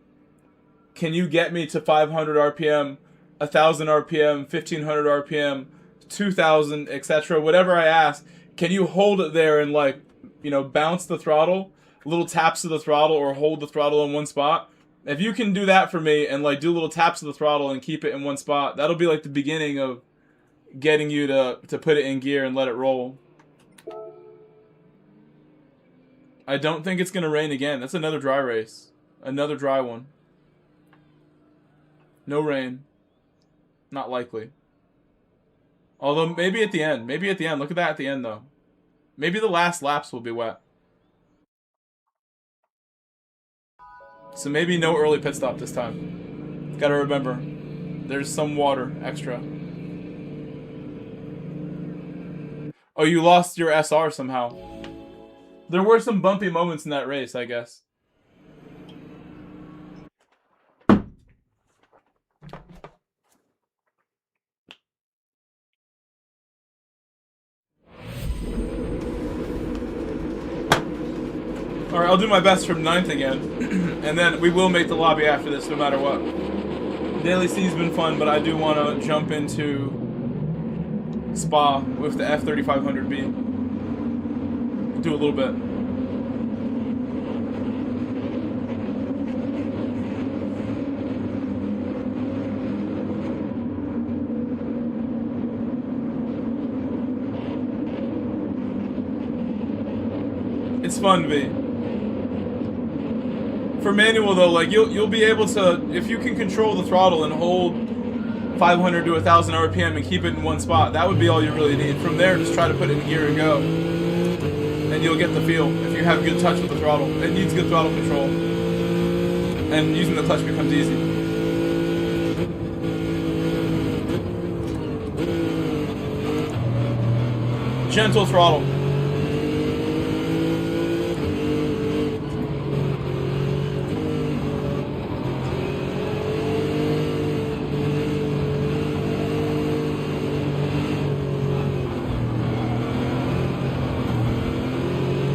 [SPEAKER 1] can you get me to 500 RPM, 1000 RPM, 1500 RPM, 2000, etc., whatever I ask, can you hold it there and like, you know, bounce the throttle, little taps of the throttle, or hold the throttle in one spot? If you can do that for me and like do little taps of the throttle and keep it in one spot, that'll be like the beginning of getting you to put it in gear and let it roll. I don't think it's gonna rain again. That's another dry race. Another dry one. No rain. Not likely. Although, maybe at the end. Maybe at the end. Look at that at the end, though. Maybe the last laps will be wet. So maybe no early pit stop this time. Gotta remember, there's some water extra. Oh, you lost your SR somehow. There were some bumpy moments in that race, I guess. Alright, I'll do my best from 9th again. And then we will make the lobby after this, no matter what. Daily C's been fun, but I do want to jump into Spa with the F3500-B. Do a little bit. It's fun, V. For manual though, like you'll be able to, if you can control the throttle and hold 500 to 1,000 RPM and keep it in one spot, that would be all you really need. From there, just try to put it in gear and go, and you'll get the feel. If you have good touch with the throttle, it needs good throttle control, and using the clutch becomes easy. Gentle throttle.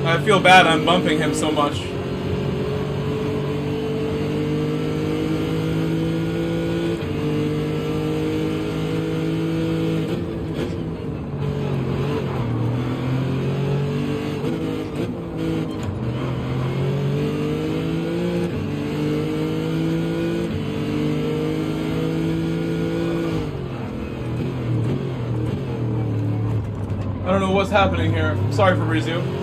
[SPEAKER 1] I feel bad I'm bumping him so much. I don't know what's happening here. Sorry for Rizu.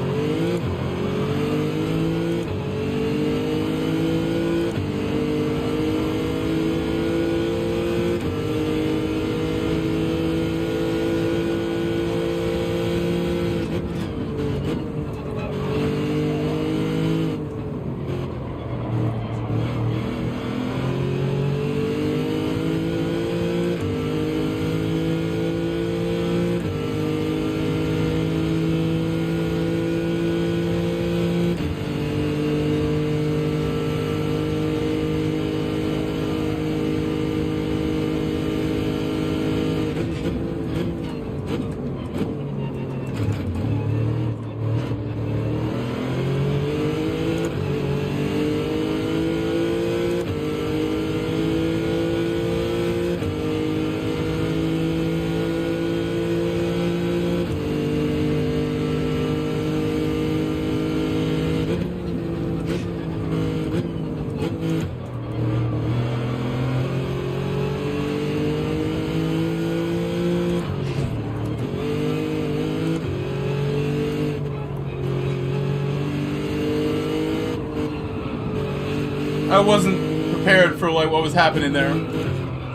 [SPEAKER 1] I wasn't prepared for like what was happening there.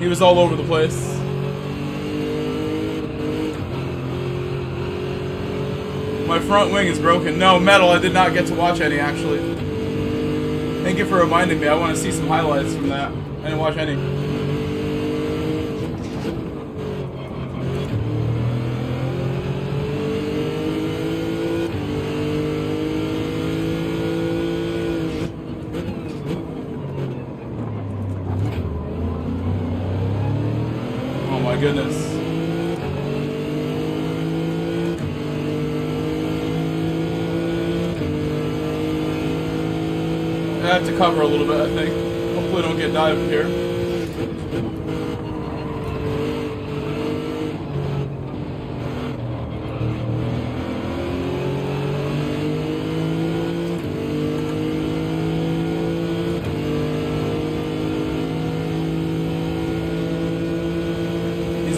[SPEAKER 1] He was all over the place. My front wing is broken. No, metal, I did not get to watch any actually. Thank you for reminding me. I want to see some highlights from that. I didn't watch any. My goodness. I have to cover a little bit, I think. Hopefully don't get dived here.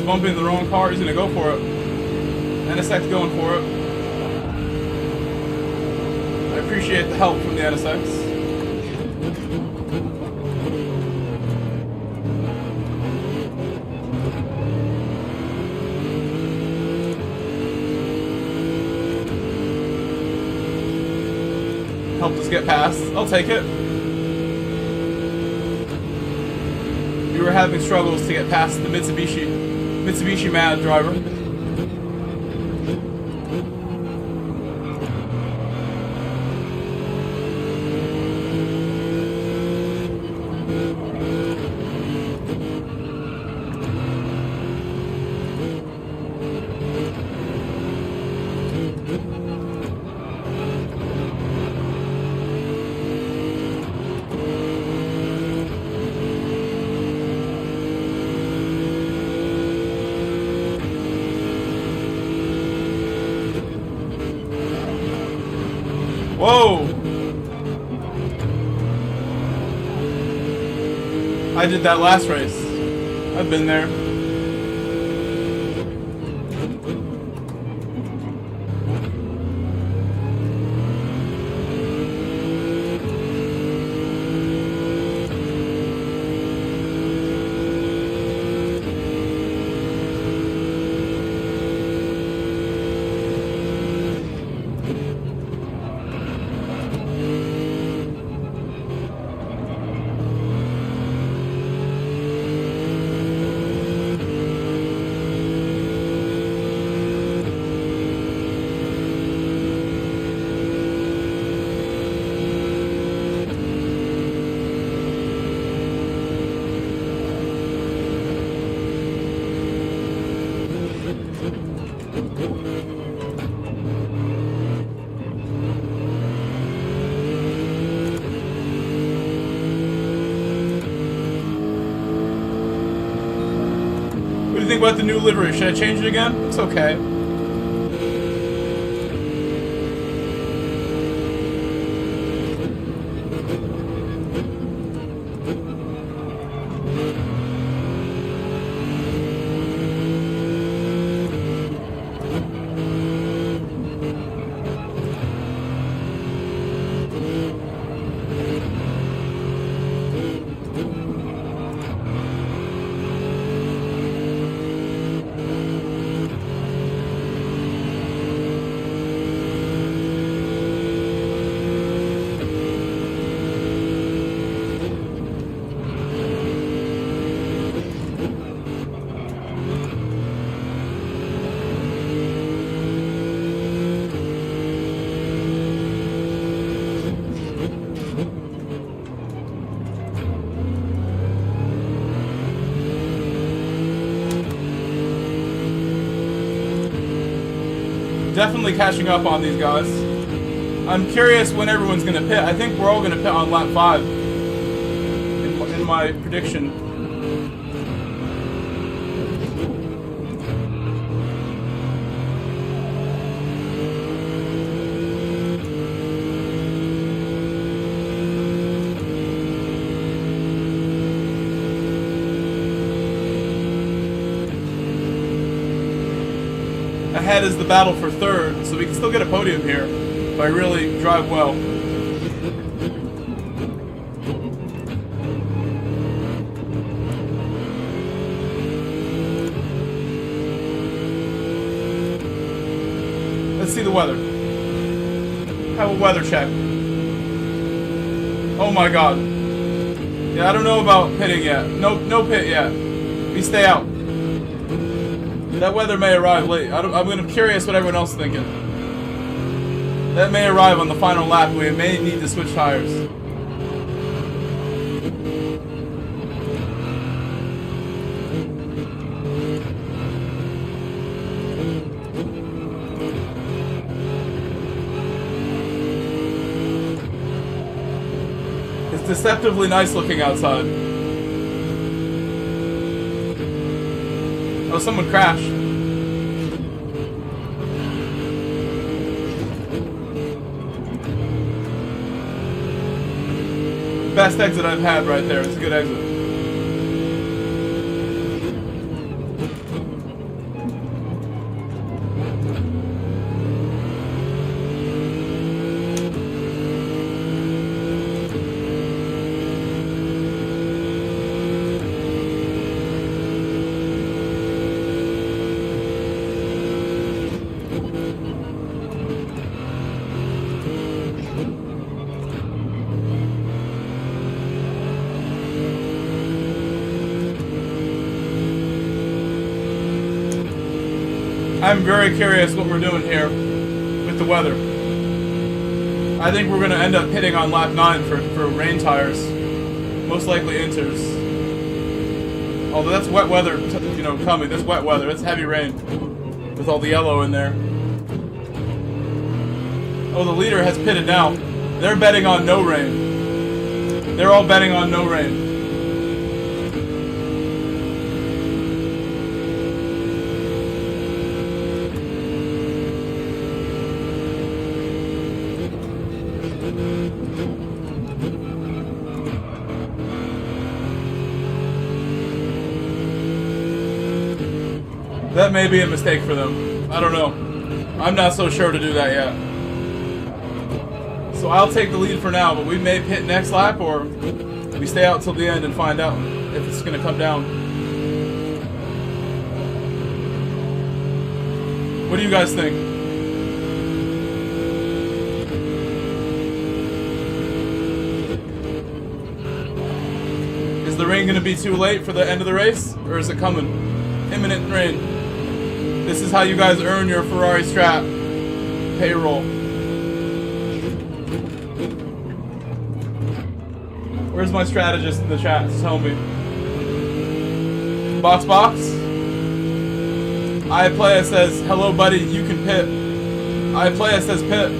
[SPEAKER 1] Bumping the wrong car, he's gonna go for it. NSX going for it. I appreciate the help from the NSX. helped us get past. I'll take it. We were having struggles to get past the Mitsubishi MAD driver. Whoa! I did that last race. I've been there. What do you think about the new livery? Should I change it again? It's okay. Definitely catching up on these guys. I'm curious when everyone's going to pit. I think we're all going to pit on lap 5 in my prediction. Ahead is the battle for third, so we can still get a podium here if I really drive well. Let's see the weather. Have a weather check. Oh my god. Yeah, I don't know about pitting yet. No pit yet. We stay out. That weather may arrive late. I'm curious what everyone else is thinking. That may arrive on the final lap. We may need to switch tires. It's deceptively nice looking outside. Oh, someone crashed. Best exit I've had right there. It's a good exit. I'm very curious what we're doing here with the weather. I think we're going to end up hitting on lap 9 for rain tires. Most likely inters. Although that's wet weather, you know, coming. That's wet weather. That's heavy rain. With all the yellow in there. Oh, the leader has pitted now. They're betting on no rain. They're all betting on no rain. That may be a mistake for them. I don't know. I'm not so sure to do that yet. So I'll take the lead for now, but we may pit next lap, or we stay out till the end and find out if it's going to come down. What do you guys think? Is the rain going to be too late for the end of the race, or is it coming? Imminent rain. This is how you guys earn your Ferrari strap payroll. Where's my strategist in the chat? Tell me. Box. iPlaya says, hello buddy, you can pit. iPlaya says pit.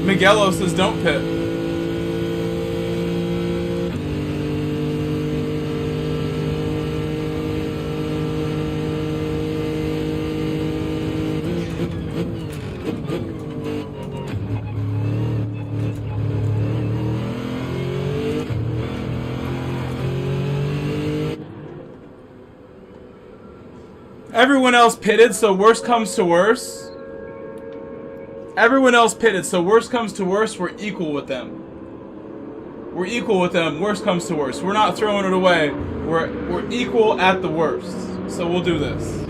[SPEAKER 1] Miguelo says don't pit. Everyone else pitted, so worst comes to worst. Everyone else pitted, so worst comes to worst, we're equal with them. We're equal with them, worst comes to worst. We're not throwing it away. We're equal at the worst. So we'll do this.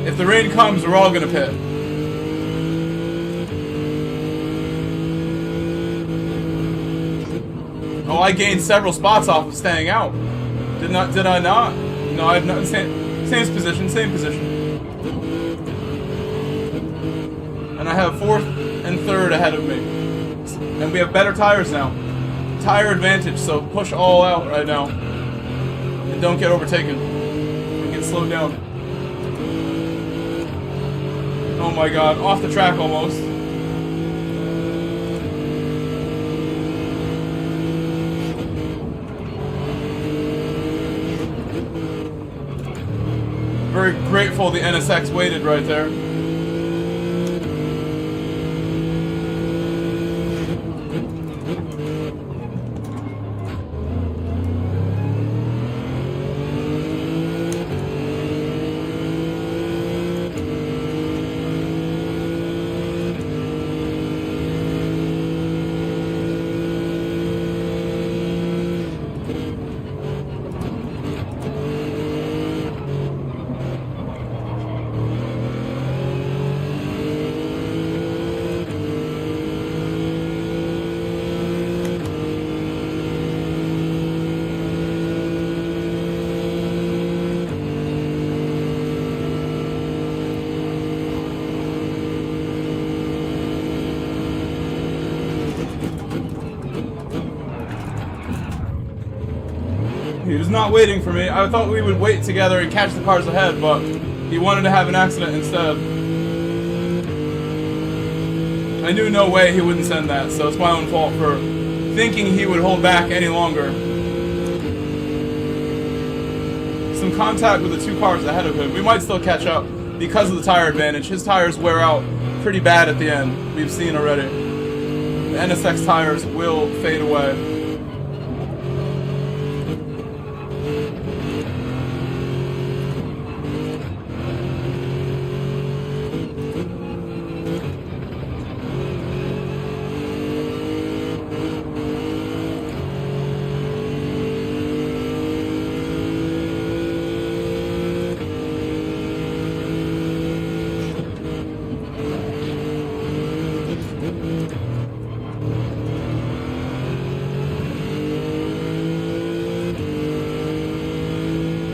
[SPEAKER 1] If the rain comes, we're all gonna pit. Oh, I gained several spots off of staying out. Did I not? No, I've not. Same position. And I have 4th and 3rd ahead of me. And we have better tires now. Tire advantage, so push all out right now. And don't get overtaken. And get slowed down. Oh my god, off the track almost. Very grateful the NSX waited right there. He was not waiting for me. I thought we would wait together and catch the cars ahead, but he wanted to have an accident instead. I knew no way he wouldn't send that, so it's my own fault for thinking he would hold back any longer. Some contact with the 2 cars ahead of him. We might still catch up because of the tire advantage. His tires wear out pretty bad at the end. We've seen already. The NSX tires will fade away.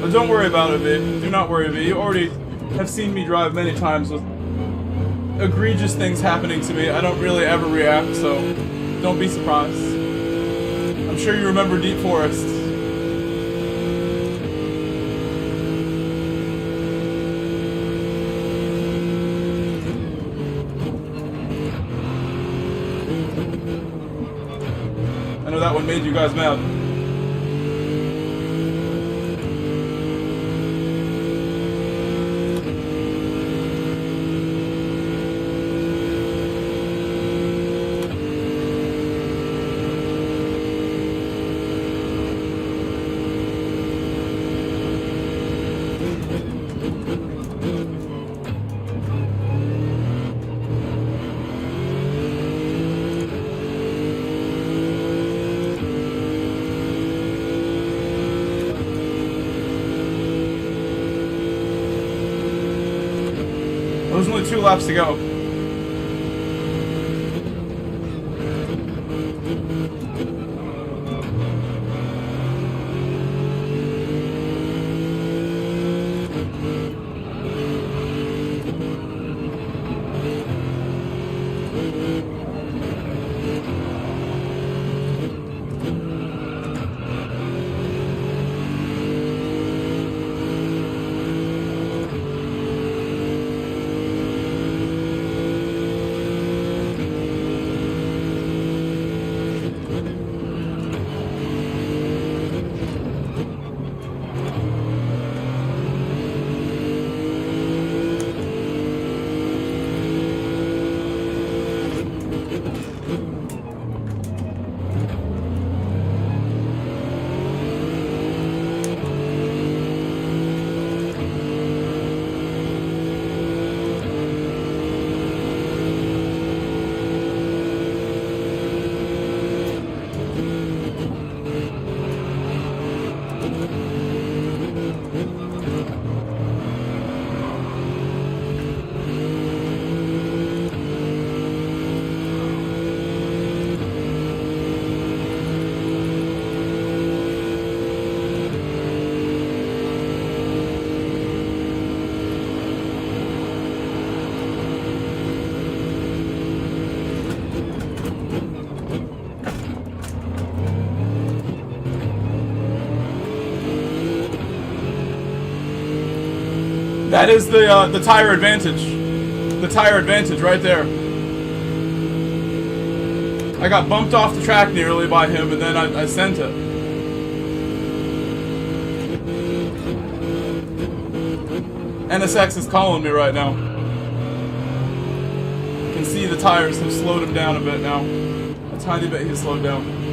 [SPEAKER 1] But don't worry about it, V. Do not worry, V. You already have seen me drive many times with egregious things happening to me. I don't really ever react, so don't be surprised. I'm sure you remember Deep Forest. I know that one made you guys mad. There's only 2 laps to go. That is the tire advantage. The tire advantage right there. I got bumped off the track nearly by him, and then I sent it. NSX is calling me right now. You can see the tires have slowed him down a bit now. A tiny bit he's slowed down.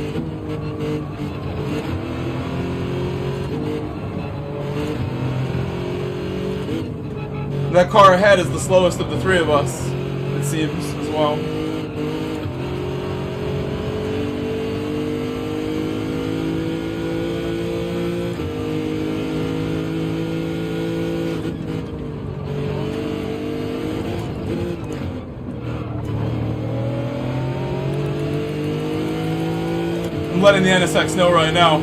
[SPEAKER 1] That car ahead is the slowest of the 3 of us, it seems, as well. I'm letting the NSX know right now.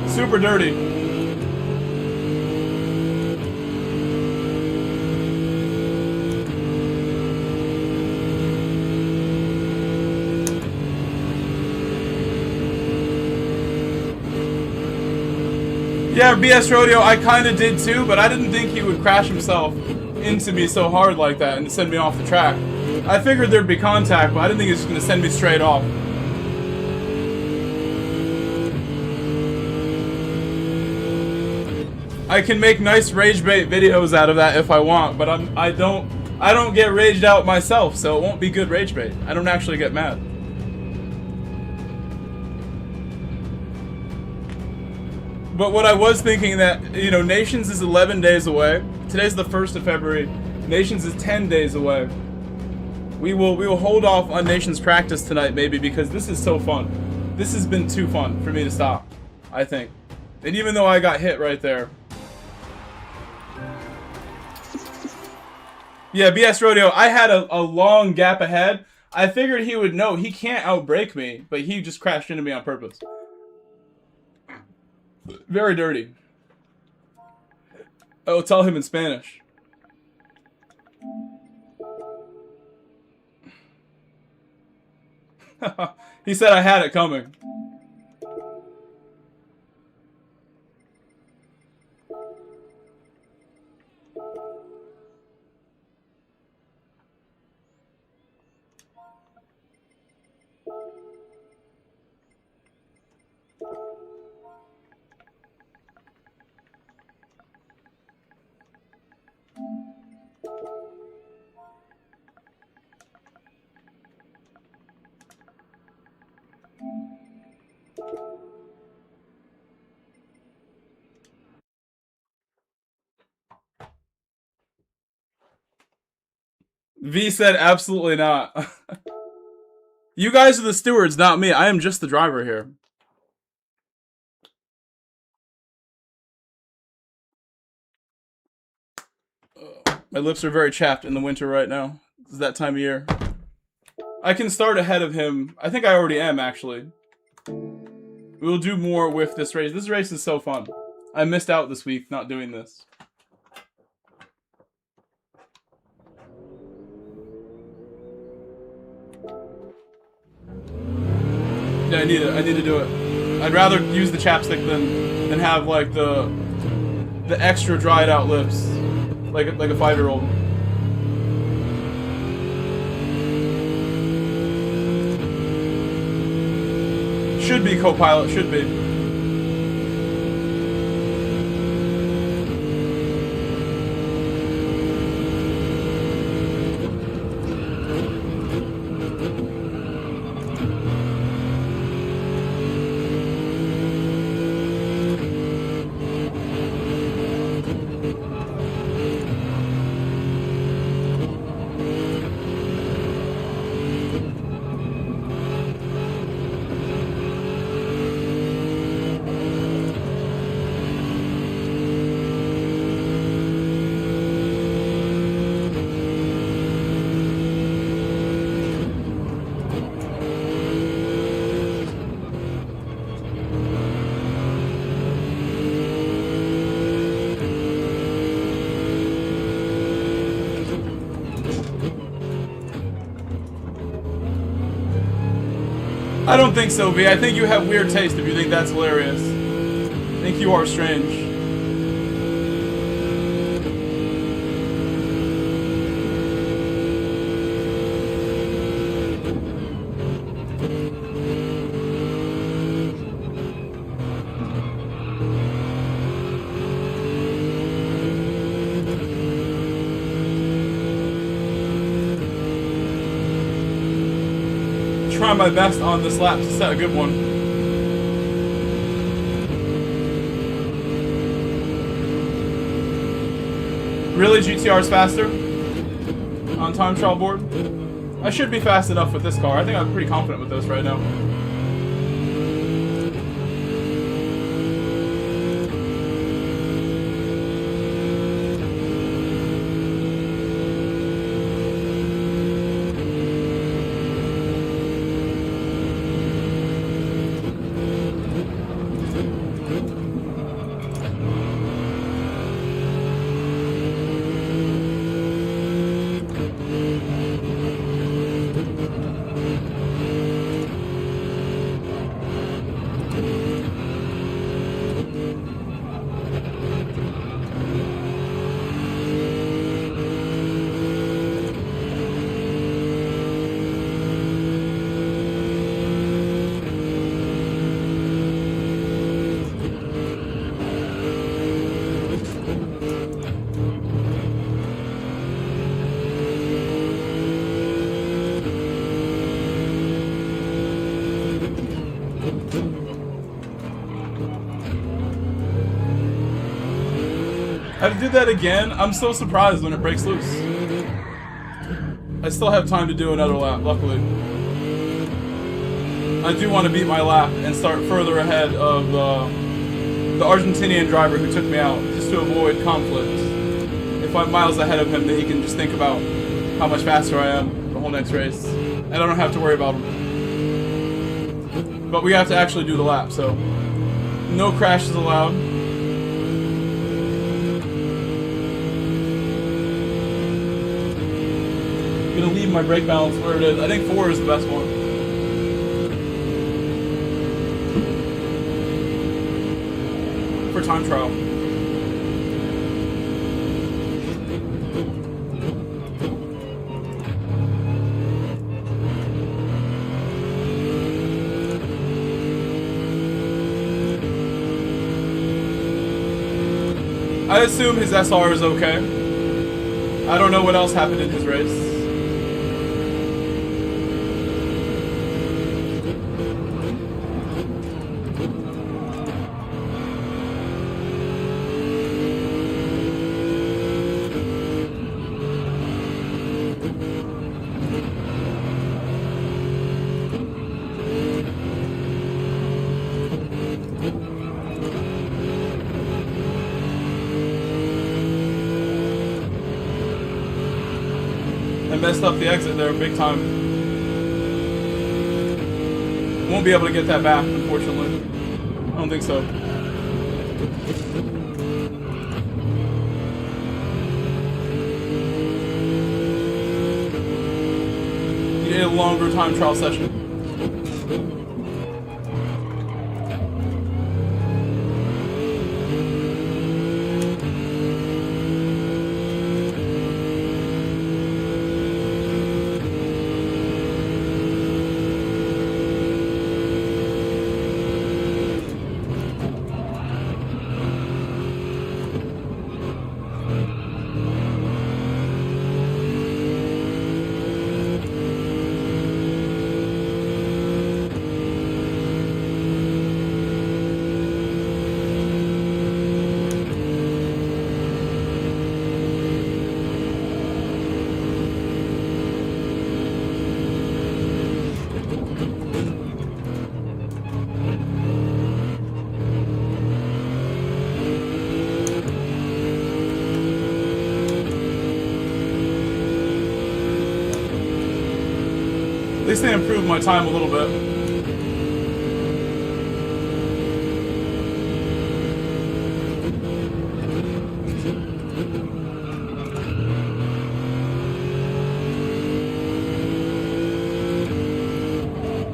[SPEAKER 1] Super dirty. Yeah, BS Rodeo, I kinda did too, but I didn't think he would crash himself into me so hard like that and send me off the track. I figured there'd be contact, but I didn't think he was just gonna send me straight off. I can make nice rage bait videos out of that if I want, but I don't get raged out myself, so it won't be good rage bait. I don't actually get mad. But what I was thinking that, you know, Nations is 11 days away. Today's the 1st of February. Nations is 10 days away. We will hold off on Nations practice tonight, maybe, because this is so fun. This has been too fun for me to stop, I think. And even though I got hit right there. Yeah, BS Rodeo, I had a long gap ahead. I figured he would know. He can't outbrake me, but he just crashed into me on purpose. Very dirty. Oh, tell him in Spanish. He said I had it coming. V said absolutely not. You guys are the stewards, not me. I am just the driver here. My lips are very chapped in the winter right now. It's that time of year. I can start ahead of him. I think I already am, actually. We'll do more with this race. This race is so fun. I missed out this week not doing this. Yeah, I need to do it. I'd rather use the chapstick than have like the extra dried out lips, like a 5-year-old. Should be co-pilot, should be. I don't think so, V. I think you have weird taste if you think that's hilarious. I think you are strange. Try my best on this lap to set a good one. Really, GTR's faster on time trial board? I should be fast enough with this car. I think I'm pretty confident with this right now. I have to do that again. I'm so surprised when it breaks loose. I still have time to do another lap, luckily. I do want to beat my lap and start further ahead of the Argentinian driver who took me out, just to avoid conflict. If I'm miles ahead of him, then he can just think about how much faster I am the whole next race. And I don't have to worry about him. But we have to actually do the lap, so no crashes allowed. I'm gonna leave my brake balance where it is. I think 4 is the best one. For time trial. I assume his SR is okay. I don't know what else happened in his race. Messed up the exit there big time. Won't be able to get that back, unfortunately. I don't think so. You need a longer time trial session. At least they improved my time a little bit.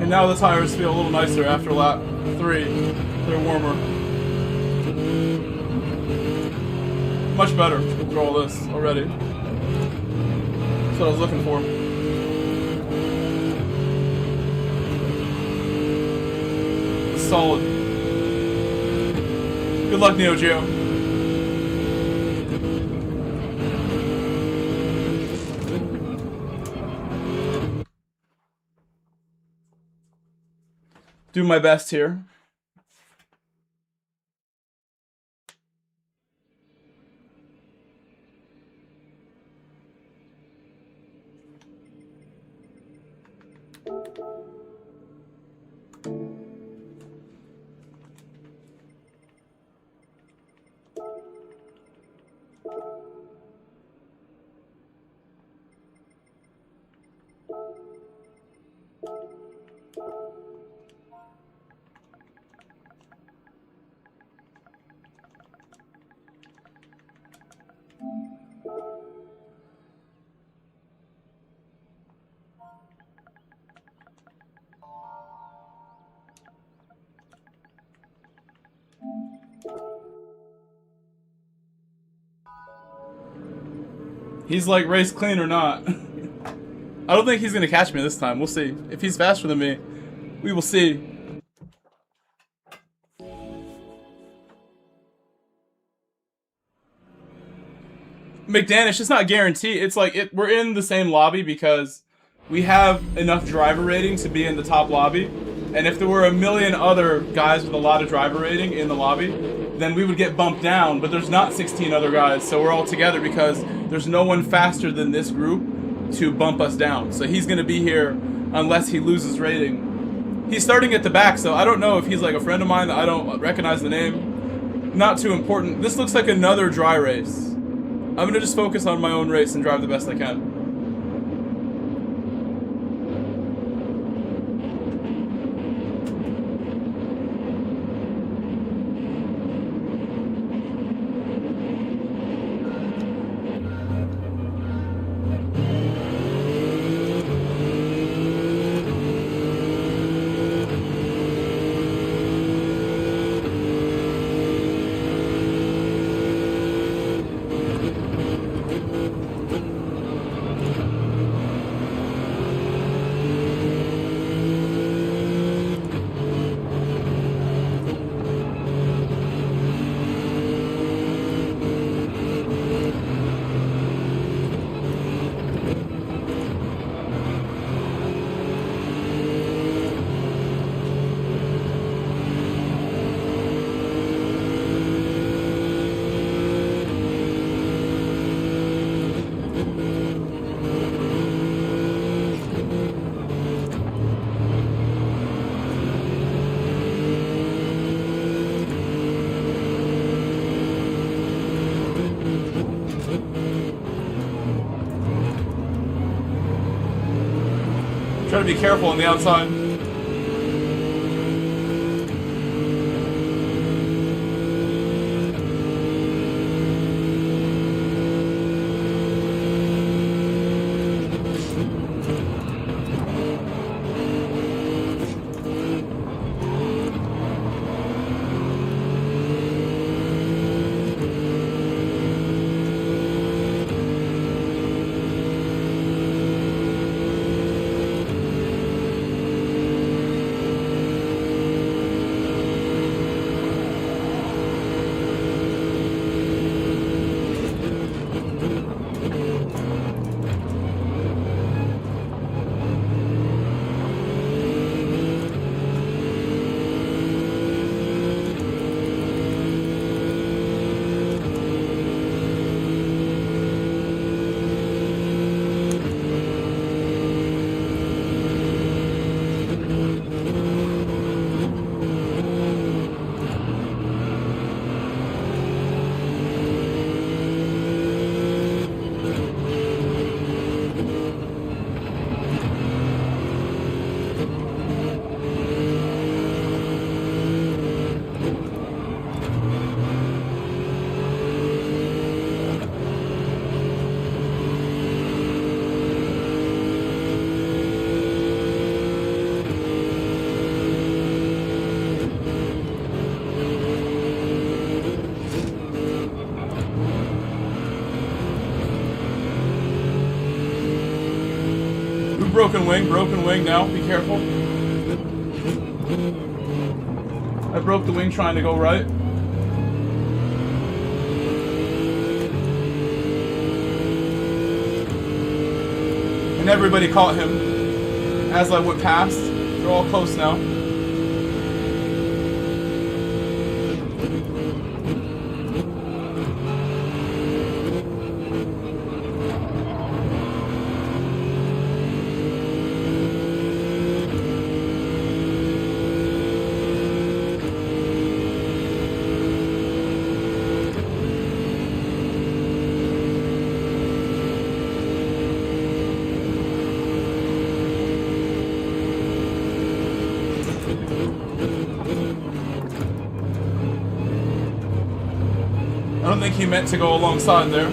[SPEAKER 1] And now the tires feel a little nicer after lap 3. They're warmer. Much better after all this already. That's what I was looking for. Solid. Good luck, Neo Geo. Do my best here. He's like, race clean or not. I don't think he's gonna catch me this time. We'll see. If he's faster than me, we will see. McDanish, it's not guaranteed. It's like, we're in the same lobby because we have enough driver rating to be in the top lobby. And if there were a million other guys with a lot of driver rating in the lobby, then we would get bumped down, but there's not 16 other guys, so we're all together because there's no one faster than this group to bump us down. So he's going to be here unless he loses rating. He's starting at the back, so I don't know if he's like a friend of mine that I don't recognize the name. Not too important. This looks like another dry race. I'm going to just focus on my own race and drive the best I can. Try to be careful on the outside. Broken wing now, be careful. I broke the wing trying to go right. And everybody caught him as I went past. They're all close now. I don't think he meant to go alongside there.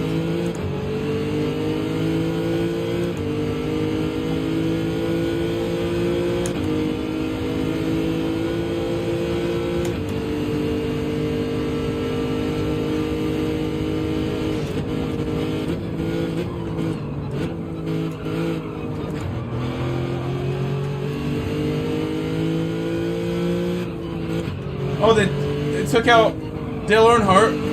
[SPEAKER 1] Oh, they took out Dale Earnhardt.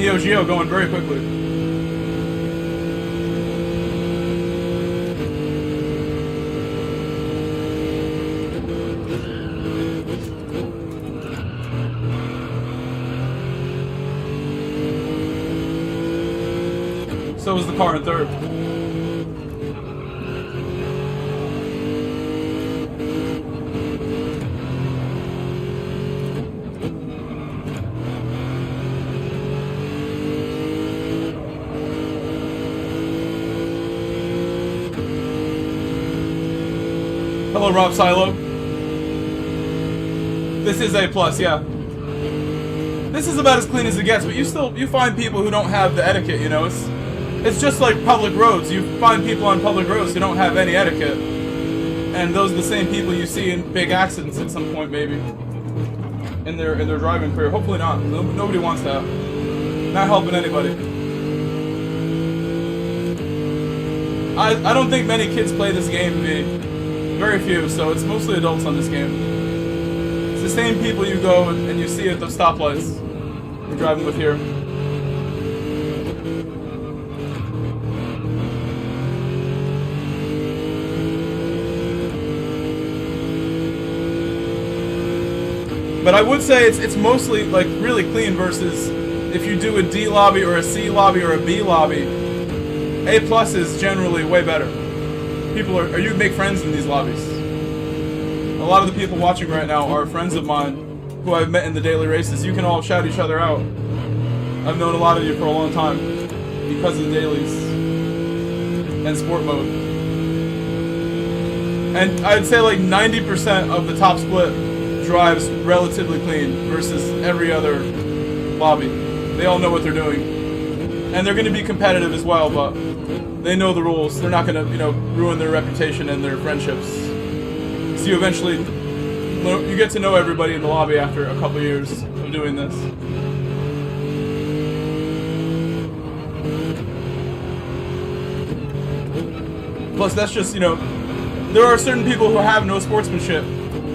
[SPEAKER 1] Neo Geo going very quickly. So was the car in third. Hello, Rob Silo. This is A+, yeah. This is about as clean as it gets, but you find people who don't have the etiquette, you know. It's just like public roads. You find people on public roads who don't have any etiquette. And those are the same people you see in big accidents at some point, maybe. In their driving career. Hopefully not. Nobody wants that. Not helping anybody. I don't think many kids play this game, very few, so it's mostly adults on this game. It's the same people you go and you see at the stoplights you're driving with here. But I would say it's mostly like really clean versus if you do a D lobby or a C lobby or a B lobby. A+ is generally way better. People are you make friends in these lobbies. A lot of the people watching right now are friends of mine who I've met in the daily races. You can all shout each other out. I've known a lot of you for a long time because of the dailies and sport mode. And I'd say like 90% of the top split drives relatively clean versus every other lobby. They all know what they're doing. And they're going to be competitive as well, but they know the rules. They're not going to, you know, ruin their reputation and their friendships. So you eventually, you get to know everybody in the lobby after a couple years of doing this. Plus, that's just, you know, there are certain people who have no sportsmanship,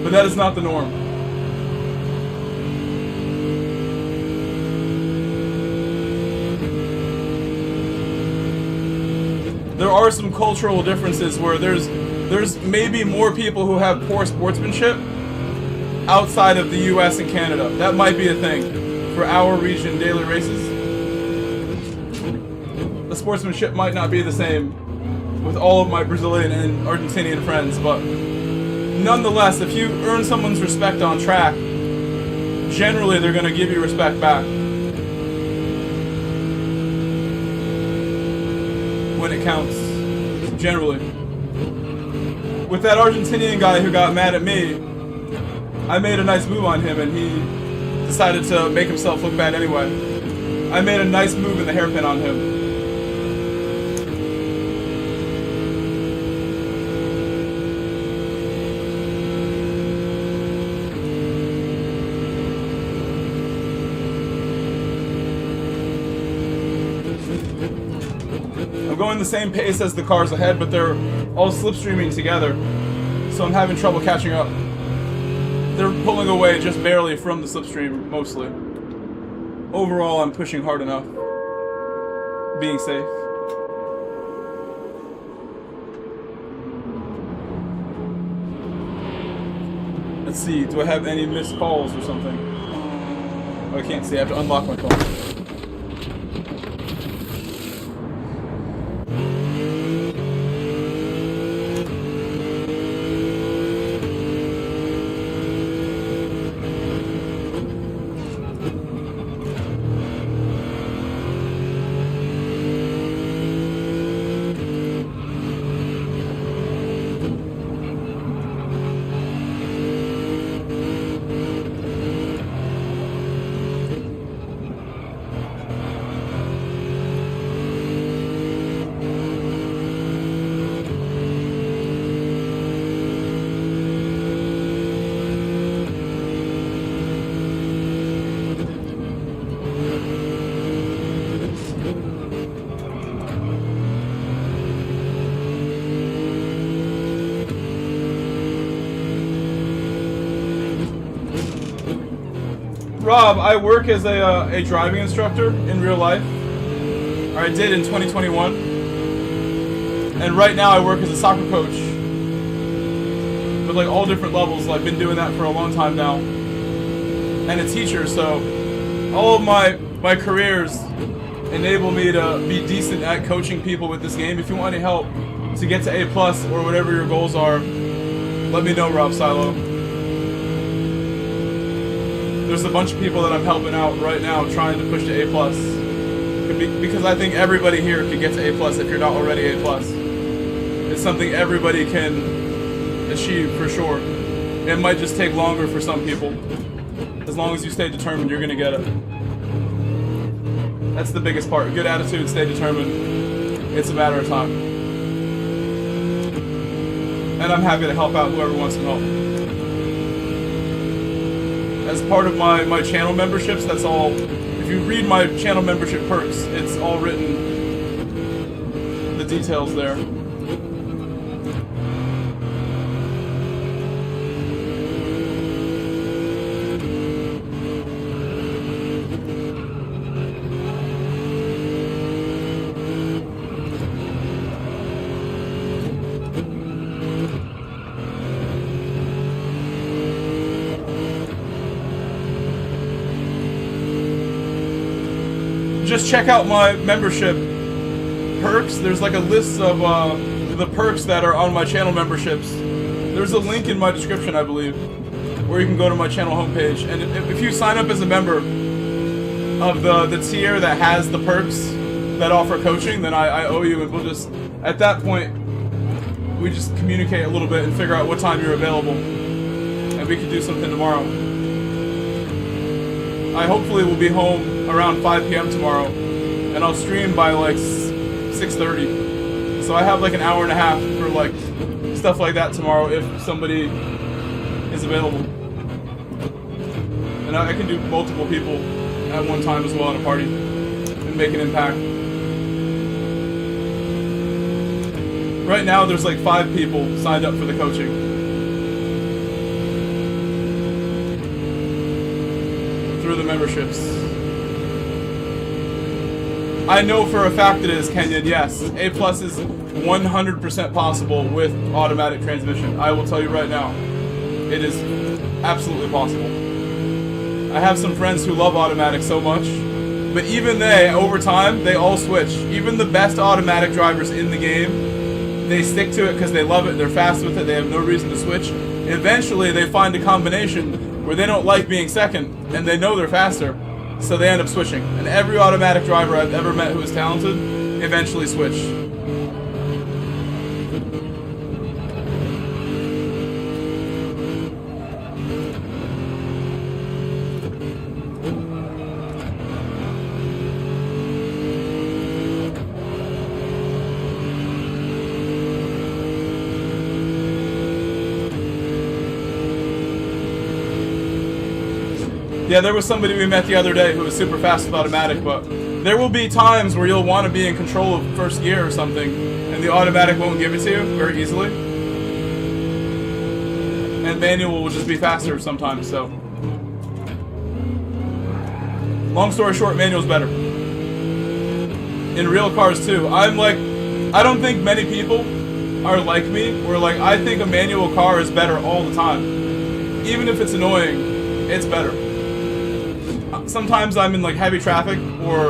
[SPEAKER 1] but that is not the norm. There are some cultural differences where there's maybe more people who have poor sportsmanship outside of the US and Canada. That might be a thing for our region daily races. The sportsmanship might not be the same with all of my Brazilian and Argentinian friends, but nonetheless, if you earn someone's respect on track, generally they're going to give you respect back. When it counts, generally. With that Argentinian guy who got mad at me, I made a nice move on him and he decided to make himself look bad anyway. I made a nice move in the hairpin on him. I'm going the same pace as the cars ahead, but they're all slipstreaming together, so I'm having trouble catching up. They're pulling away just barely from the slipstream, mostly. Overall, I'm pushing hard enough. Being safe. Let's see, do I have any missed calls or something? Oh, I can't see, I have to unlock my phone. Rob, I work as a driving instructor in real life. Or I did in 2021. And right now I work as a soccer coach. With like all different levels. I've been doing that for a long time now. And a teacher, so all of my careers enable me to be decent at coaching people with this game. If you want any help to get to A+ or whatever your goals are, let me know, Rob Silo. There's a bunch of people that I'm helping out right now trying to push to A+. Because I think everybody here could get to A+ if you're not already A+. It's something everybody can achieve for sure. It might just take longer for some people. As long as you stay determined, you're gonna get it. That's the biggest part. Good attitude, stay determined. It's a matter of time. And I'm happy to help out whoever wants some help. As part of my channel memberships, that's all. If you read my channel membership perks, it's all written, the details there. Just check out my membership perks. There's like a list of the perks that are on my channel memberships. There's a link in my description, I believe, where you can go to my channel homepage. And if you sign up as a member of the tier that has the perks that offer coaching, then I owe you, and we'll just, at that point, we just communicate a little bit and figure out what time you're available. And we can do something tomorrow. I hopefully will be home around 5 p.m. tomorrow, and I'll stream by like 6:30. So I have like an hour and a half for like stuff like that tomorrow if somebody is available. And I can do multiple people at one time as well at a party and make an impact. Right now there's like 5 people signed up for the coaching. Through the memberships. I know for a fact it is, Kenyon, yes. A+ is 100% possible with automatic transmission. I will tell you right now. It is absolutely possible. I have some friends who love automatic so much, but even they, over time, they all switch. Even the best automatic drivers in the game, they stick to it because they love it, they're fast with it, they have no reason to switch. Eventually, they find a combination where they don't like being second, and they know they're faster, so they end up switching. And every automatic driver I've ever met who is talented eventually switched. Yeah, there was somebody we met the other day who was super fast with automatic, but there will be times where you'll want to be in control of first gear or something, and the automatic won't give it to you very easily. And manual will just be faster sometimes, so. Long story short, manual's better. In real cars too. I don't think many people are like me, where like, I think a manual car is better all the time. Even if it's annoying, it's better. Sometimes I'm in like heavy traffic or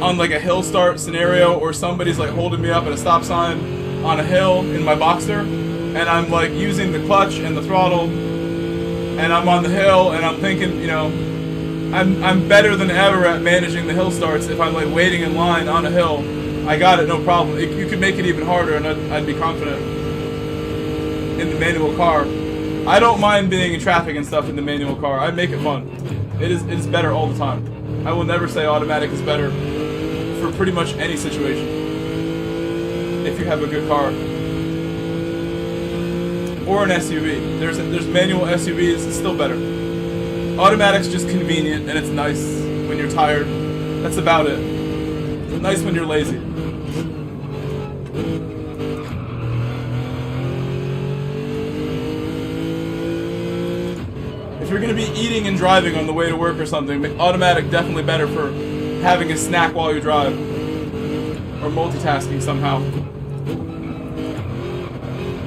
[SPEAKER 1] on like a hill start scenario, or somebody's like holding me up at a stop sign on a hill in my Boxster, and I'm like using the clutch and the throttle, and I'm on the hill, and I'm thinking, you know, I'm better than ever at managing the hill starts. If I'm like waiting in line on a hill, I got it, no problem. You could make it even harder, and I'd be confident in the manual car. I don't mind being in traffic and stuff in the manual car. I make it fun. It is better all the time. I will never say automatic is better for pretty much any situation. If you have a good car. Or an SUV. There's manual SUVs, it's still better. Automatic's just convenient and it's nice when you're tired. That's about it. It's nice when you're lazy. If you're gonna be eating and driving on the way to work or something, automatic definitely better for having a snack while you drive. Or multitasking somehow.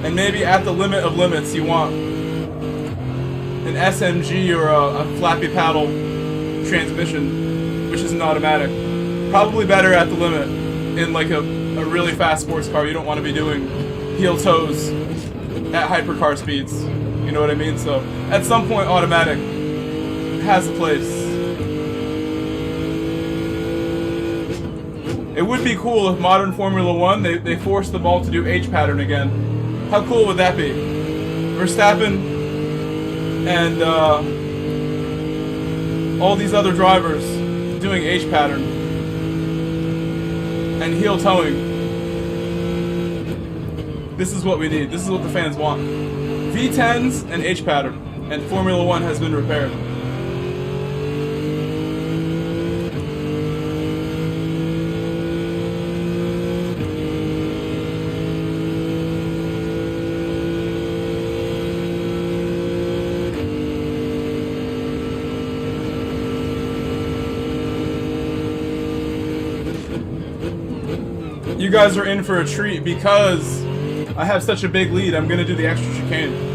[SPEAKER 1] And maybe at the limit of limits you want an SMG or a flappy paddle transmission, which is an automatic. Probably better at the limit in like a really fast sports car. You don't want to be doing heel toes at hypercar speeds. You know what I mean? So at some point automatic has a place. It would be cool if modern Formula 1 they forced the ball to do H pattern again. How cool would that be? Verstappen and all these other drivers doing H pattern and heel towing. This is what we need. This is what the fans want. V10s and H pattern, and Formula 1 has been repaired. You guys are in for a treat because I have such a big lead. I'm gonna do the extra chicane.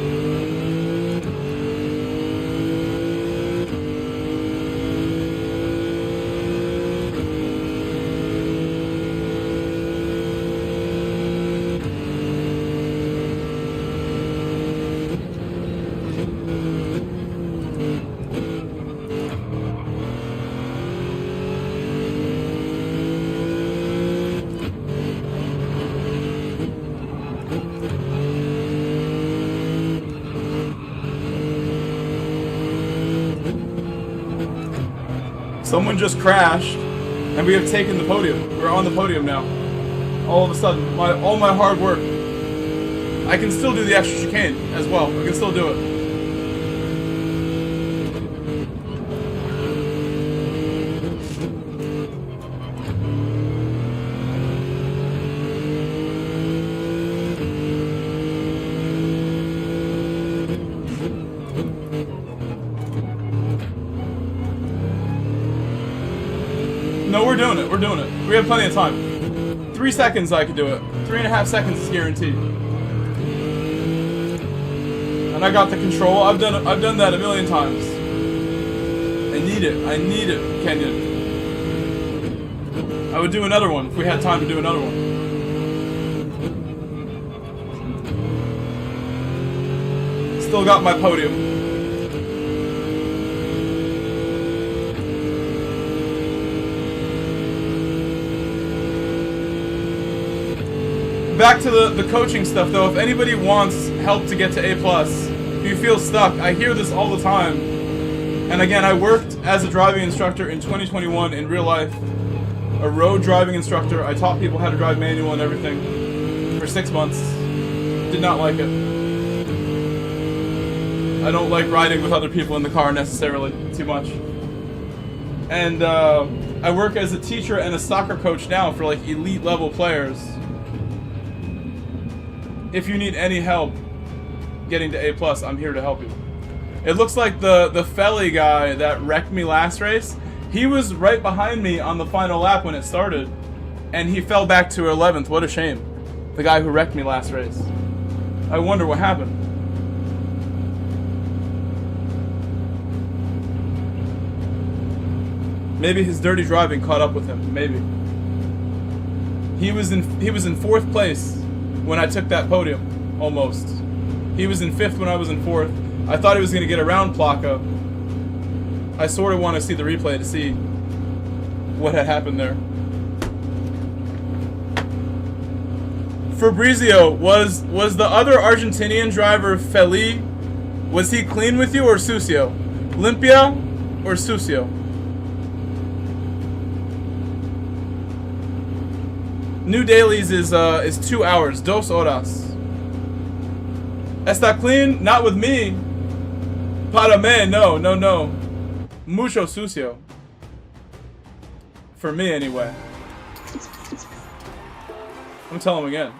[SPEAKER 1] Someone just crashed, and we have taken the podium. We're on the podium now. All of a sudden, all my hard work. I can still do the extra chicane as well. I can still do it. No, we're doing it. We're doing it. We have plenty of time. 3 seconds I could do it. 3.5 seconds is guaranteed. And I got the control. I've done that a million times. I need it. I need it, Kenyon. I would do another one if we had time to do another one. Still got my podium. Back to the coaching stuff though, if anybody wants help to get to A+, if you feel stuck, I hear this all the time. And again, I worked as a driving instructor in 2021 in real life. A road driving instructor. I taught people how to drive manual and everything for 6 months. Did not like it. I don't like riding with other people in the car necessarily too much. And I work as a teacher and a soccer coach now for like elite level players. If you need any help getting to A+, I'm here to help you. It looks like the Felly guy that wrecked me last race, he was right behind me on the final lap when it started, and he fell back to 11th. What a shame. The guy who wrecked me last race. I wonder what happened. Maybe his dirty driving caught up with him. Maybe. He was in 4th place when I took that podium, almost. He was in 5th when I was in 4th. I thought he was going to get around Plaka. I sort of want to see the replay to see what had happened there. Fabrizio, was the other Argentinian driver Feli, was he clean with you or sucio? Limpia or sucio? New dailies is 2 hours, 2 horas. Está clean? Not with me. Para me, no. Mucho sucio. For me, anyway. I'm telling him again.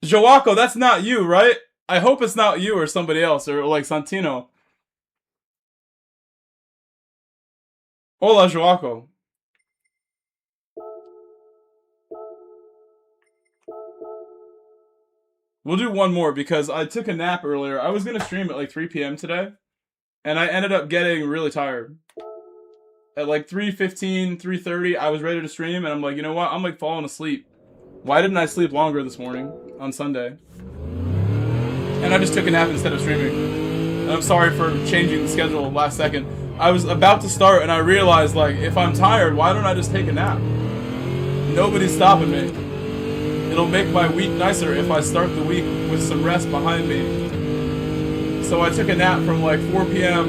[SPEAKER 1] Joaco, that's not you, right? I hope it's not you or somebody else, or like Santino. Hola, Joaco. We'll do one more because I took a nap earlier. I was gonna stream at like 3 p.m. today, and I ended up getting really tired. At like 3:15, 3:30, I was ready to stream, and I'm like, you know what? I'm like falling asleep. Why didn't I sleep longer this morning on Sunday? And I just took a nap instead of streaming. And I'm sorry for changing the schedule last second. I was about to start, and I realized, like, if I'm tired, why don't I just take a nap? Nobody's stopping me. It'll make my week nicer if I start the week with some rest behind me. So I took a nap from like 4 p.m.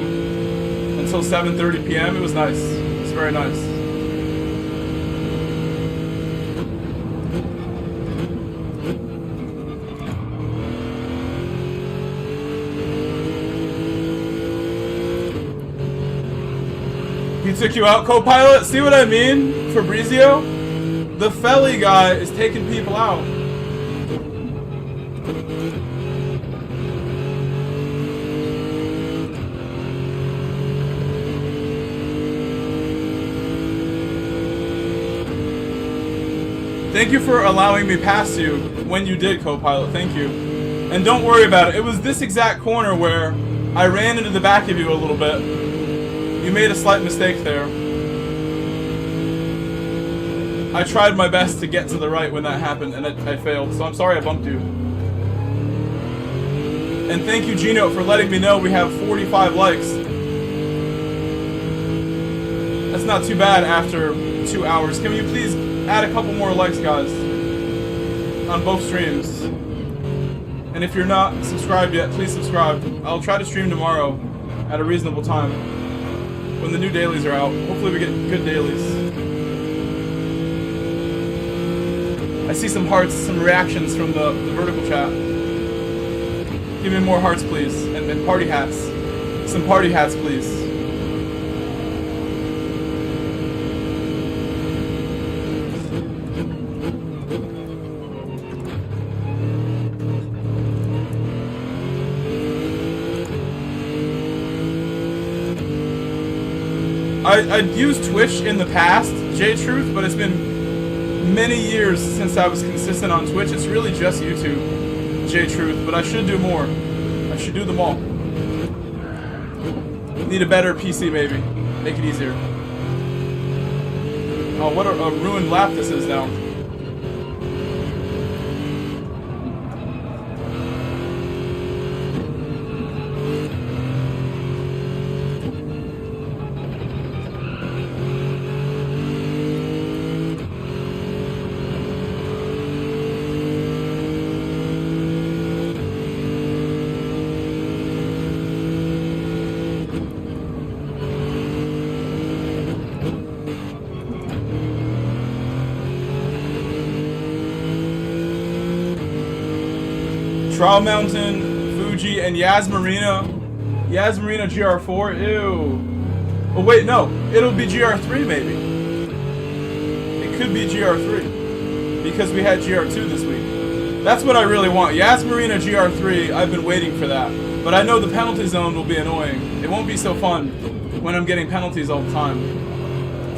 [SPEAKER 1] until 7:30 p.m. It was nice. It was very nice. He took you out, co-pilot? See what I mean, Fabrizio? The Felly guy is taking people out. Thank you for allowing me past you when you did, co-pilot. Thank you. And don't worry about it. It was this exact corner where I ran into the back of you a little bit. You made a slight mistake there. I tried my best to get to the right when that happened, and I failed, so I'm sorry I bumped you. And thank you, Gino, for letting me know we have 45 likes. That's not too bad after 2 hours. Can you please add a couple more likes, guys? On both streams. And if you're not subscribed yet, please subscribe. I'll try to stream tomorrow at a reasonable time. When the new dailies are out. Hopefully we get good dailies. I see some hearts, some reactions from the vertical chat. Give me more hearts, please. And party hats. Some party hats, please. I'd used Twitch in the past, J-Truth, but it's been many years since I was consistent on Twitch. It's really just YouTube, J-Truth, but I should do more. I should do them all. Need a better PC, maybe. Make it easier. Oh, what a ruined lap this is now. Trial Mountain, Fuji, and Yas Marina. Yas Marina GR4, ew. Oh wait, no. It'll be GR3 maybe. It could be GR3. Because we had GR2 this week. That's what I really want. Yas Marina GR3, I've been waiting for that. But I know the penalty zone will be annoying. It won't be so fun when I'm getting penalties all the time.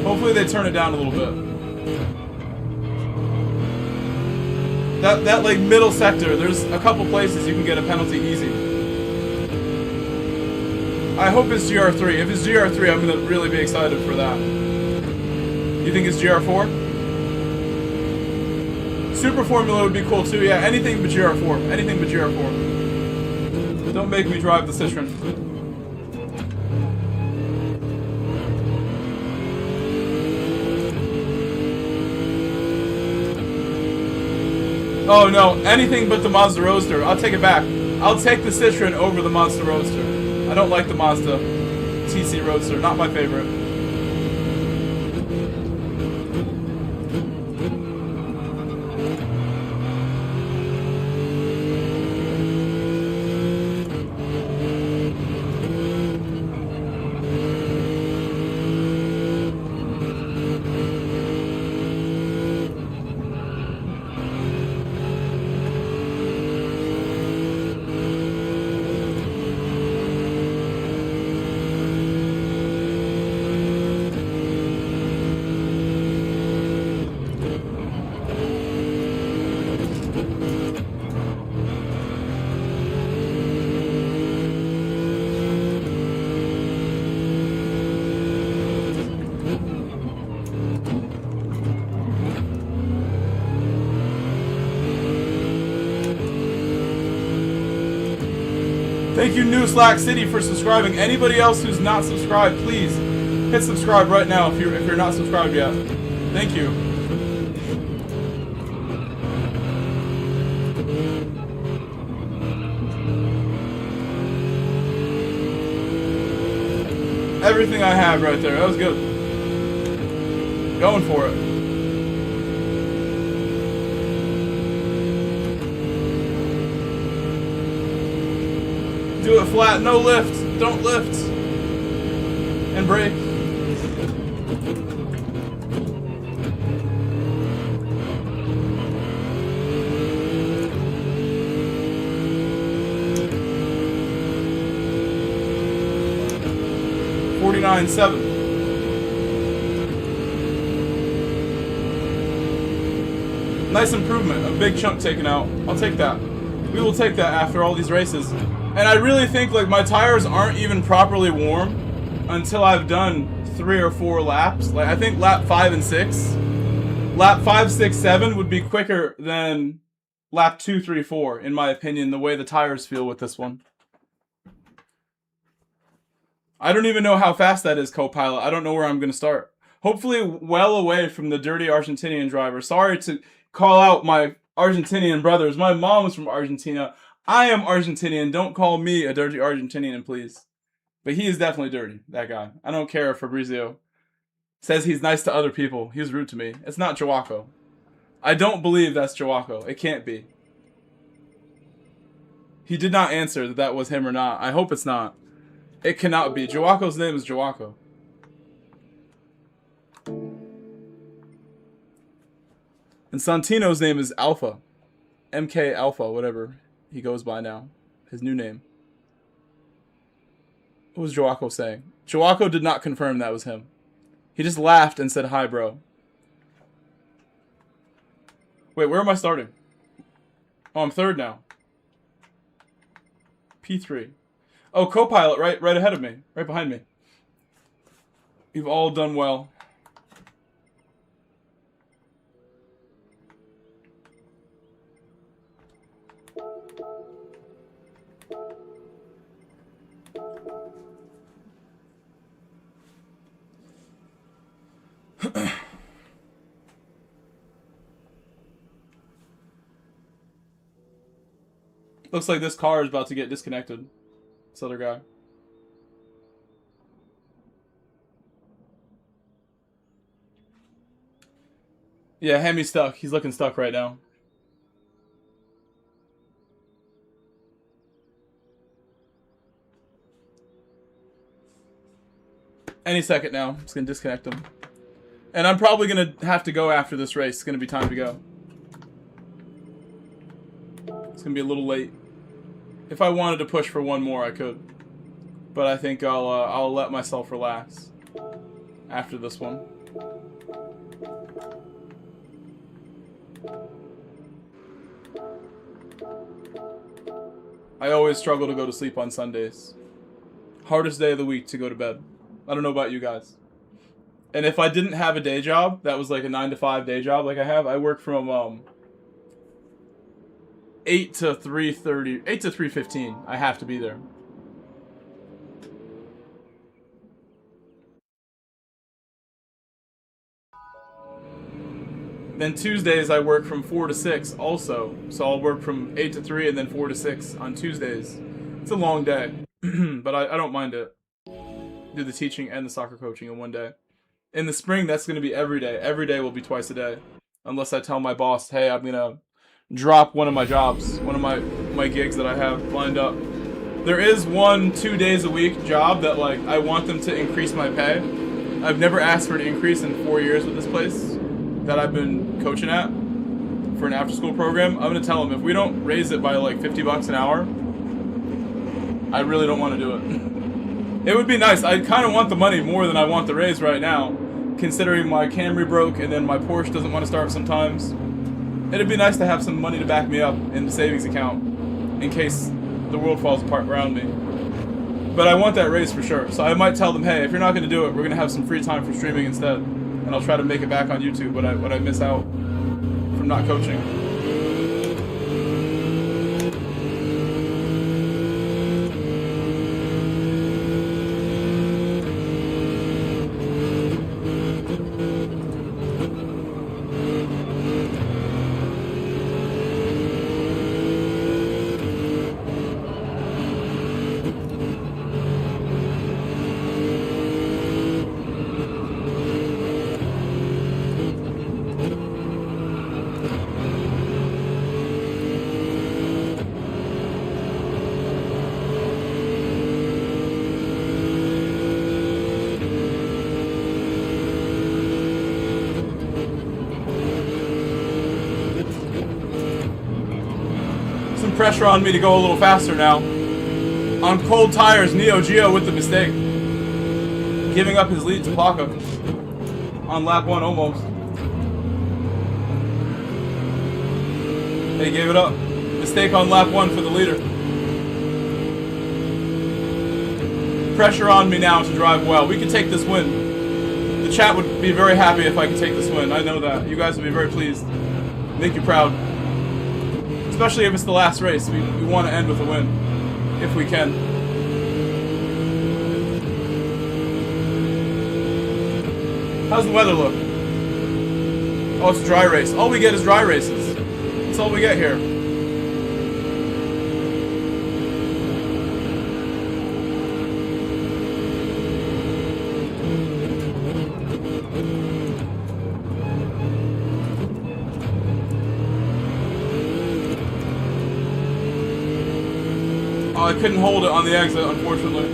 [SPEAKER 1] Hopefully they turn it down a little bit. That like middle sector, there's a couple places you can get a penalty easy. I hope it's GR3. If it's GR3, I'm gonna really be excited for that. You think it's GR4? Super Formula would be cool too. Yeah, anything but GR4. Anything but GR4. Don't make me drive the Citroen. Oh no, anything but the Mazda Roadster. I'll take it back. I'll take the Citroen over the Mazda Roadster. I don't like the Mazda TC Roadster. Not my favorite. Thank you, New Slack City, for subscribing. Anybody else who's not subscribed, please hit subscribe right now if you're not subscribed yet. Thank you. Everything I have right there. That was good. Going for it. Do it flat, no lift. Don't lift. And brake. $49.7. Nice improvement. A big chunk taken out. I'll take that. We will take that after all these races. And I really think like my tires aren't even properly warm until I've done 3 or 4 laps. Like I think lap 5 and 6. Lap 5, 6, 7 would be quicker than lap 2, 3, 4, in my opinion, the way the tires feel with this one. I don't even know how fast that is, co-pilot. I don't know where I'm going to start. Hopefully well away from the dirty Argentinian driver. Sorry to call out my Argentinian brothers. My mom is from Argentina. I am Argentinian. Don't call me a dirty Argentinian, please. But he is definitely dirty, that guy. I don't care if Fabrizio says he's nice to other people. He was rude to me. It's not Joaco. I don't believe that's Joaco. It can't be. He did not answer that that was him or not. I hope it's not. It cannot be. Joaco's name is Joaco. And Santino's name is Alpha. MK Alpha, whatever he goes by now. His new name. What was Joaco saying? Joaco did not confirm that was him. He just laughed and said, "Hi, bro." Wait, where am I starting? Oh, I'm third now. P3. Oh, co-pilot, right ahead of me. Right behind me. You've all done well. Looks like this car is about to get disconnected. This other guy. Yeah, Hemi's stuck. He's looking stuck right now. Any second now. It's going to disconnect him. And I'm probably going to have to go after this race. It's going to be time to go. It's going to be a little late. If I wanted to push for one more, I could. But I think I'll let myself relax after this one. I always struggle to go to sleep on Sundays. Hardest day of the week to go to bed. I don't know about you guys. And if I didn't have a day job, that was like a 9-to-5 day job like I have, I work from 8 to 3:30, 8 to 3:15. I have to be there. Then Tuesdays I work from 4 to 6 also. So I'll work from 8 to 3 and then 4 to 6 on Tuesdays. It's a long day, but I don't mind it. Do the teaching and the soccer coaching in one day. In the spring, that's going to be every day. Every day will be twice a day. Unless I tell my boss, hey, I'm going to drop one of my jobs, one of my gigs that I have lined up. There is 1-2 days a week job that like I want them to increase my pay. I've never asked for an increase in 4 years with this place that I've been coaching at for an after-school program. I'm going to tell them if we don't raise it by like $50 an hour, I really don't want to do it. It would be nice. I kind of want the money more than I want the raise right now, considering my Camry broke and then my Porsche doesn't want to start sometimes. It'd be nice to have some money to back me up in the savings account in case the world falls apart around me. But I want that raise for sure. So I might tell them, hey, if you're not going to do it, we're going to have some free time for streaming instead. And I'll try to make it back on YouTube when I miss out from not coaching. putting pressure on me to go a little faster now. On cold tires, Neo Geo with the mistake. Giving up his lead to Plaka. On lap 1 almost. He gave it up. Mistake on lap 1 for the leader. Pressure on me now to drive well. We can take this win. The chat would be very happy if I could take this win. I know that. You guys would be very pleased. Make you proud. Especially if it's the last race. We want to end with a win. If we can. How's the weather look? Oh, it's a dry race. All we get is dry races. That's all we get here. Oh, I couldn't hold it on the exit, unfortunately.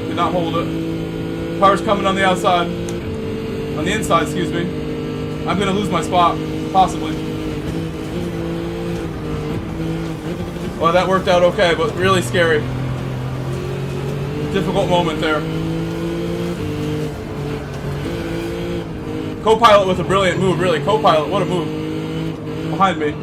[SPEAKER 1] Could not hold it. Car's coming on the outside. On the inside, excuse me. I'm gonna lose my spot, possibly. Well, that worked out okay, but really scary. Difficult moment there. Co-pilot with a brilliant move, really. Co-pilot, what a move. Behind me.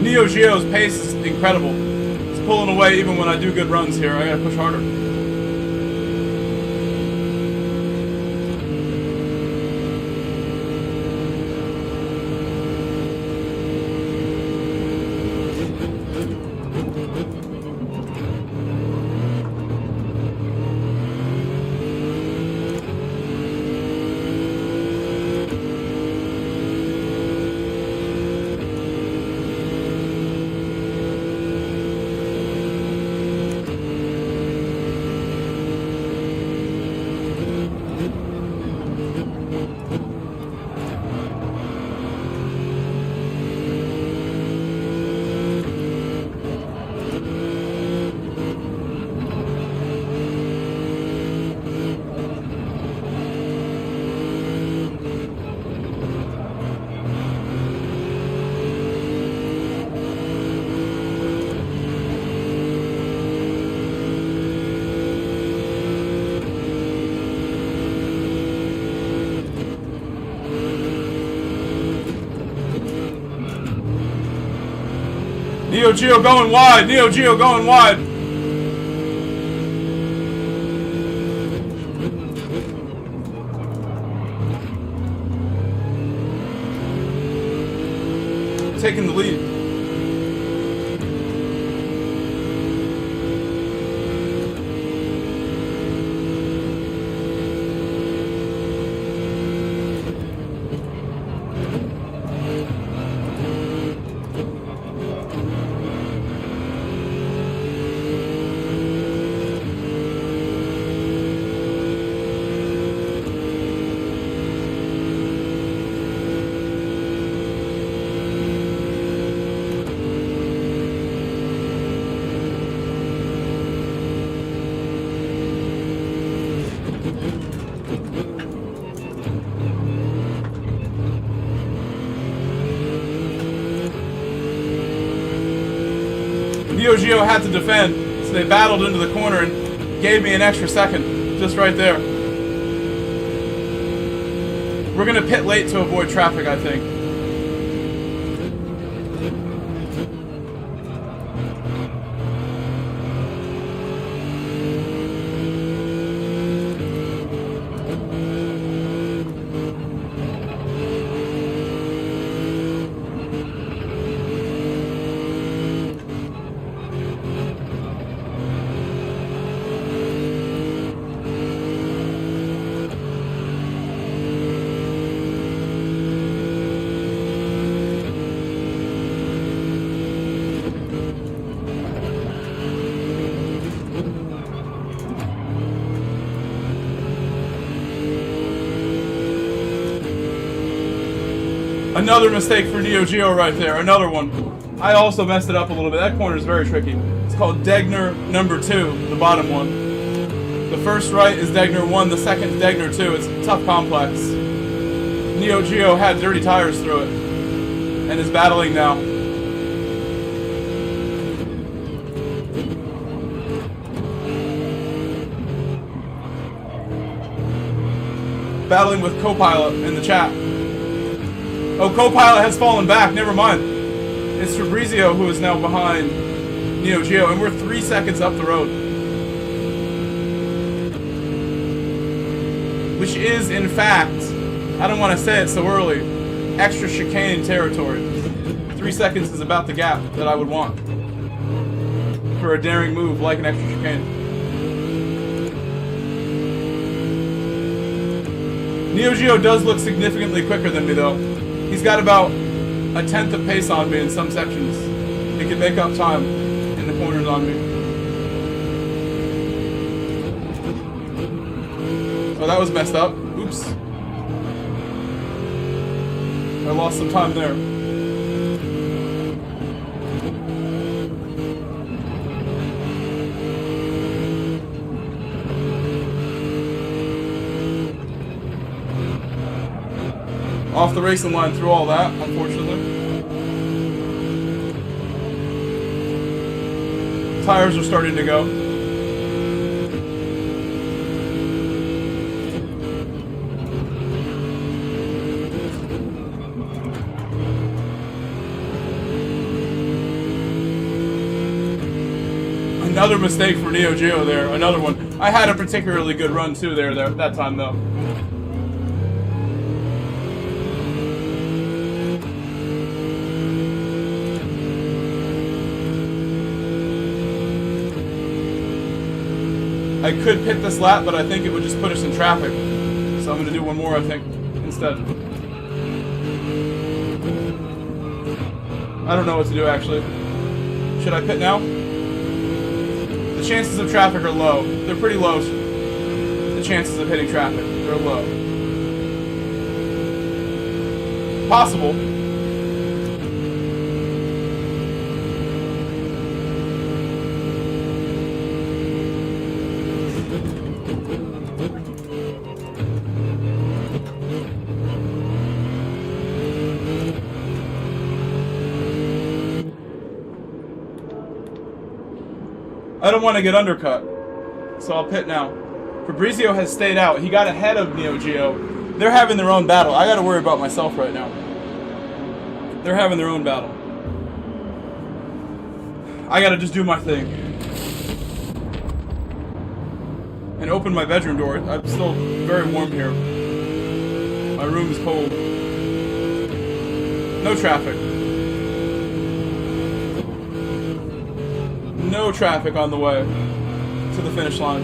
[SPEAKER 1] Neo Geo's pace is incredible. It's pulling away even when I do good runs here. I gotta push harder. Neo Geo going wide. Neo Geo going wide. Taking the lead. Neo Geo had to defend, so they battled into the corner and gave me an extra second, just right there. We're gonna pit late to avoid traffic, I think. Another mistake for Neo Geo right there. Another one. I also messed it up a little bit. That corner is very tricky. It's called Degner number 2, the bottom one. The first right is Degner 1, the second is Degner 2. It's a tough complex. Neo Geo had dirty tires through it and is battling now. Battling with Copilot in the chat. Oh, Copilot has fallen back. Never mind. It's Fabrizio who is now behind Neo Geo, and we're 3 seconds up the road. Which is, in fact, I don't want to say it so early, extra chicane territory. 3 seconds is about the gap that I would want for a daring move like an extra chicane. Neo Geo does look significantly quicker than me, though. He's got about a tenth of pace on me in some sections. He can make up time in the corners on me. Oh, that was messed up. Oops. I lost some time there. Off the racing line through all that, unfortunately. Tires are starting to go. Another mistake for Neo Geo there, another one. I had a particularly good run too there that time though. I could pit this lap, but I think it would just put us in traffic. So I'm going to do one more, I think, instead. I don't know what to do, actually. Should I pit now? The chances of traffic are low. They're pretty low. The chances of hitting traffic, they're low. Possible. I don't want to get undercut, so I'll pit now. Fabrizio has stayed out. He got ahead of Neo Geo. They're having their own battle. I got to worry about myself right now. They're having their own battle. I got to just do my thing. And open my bedroom door. I'm still very warm here. My room is cold. No traffic. No traffic on the way to the finish line.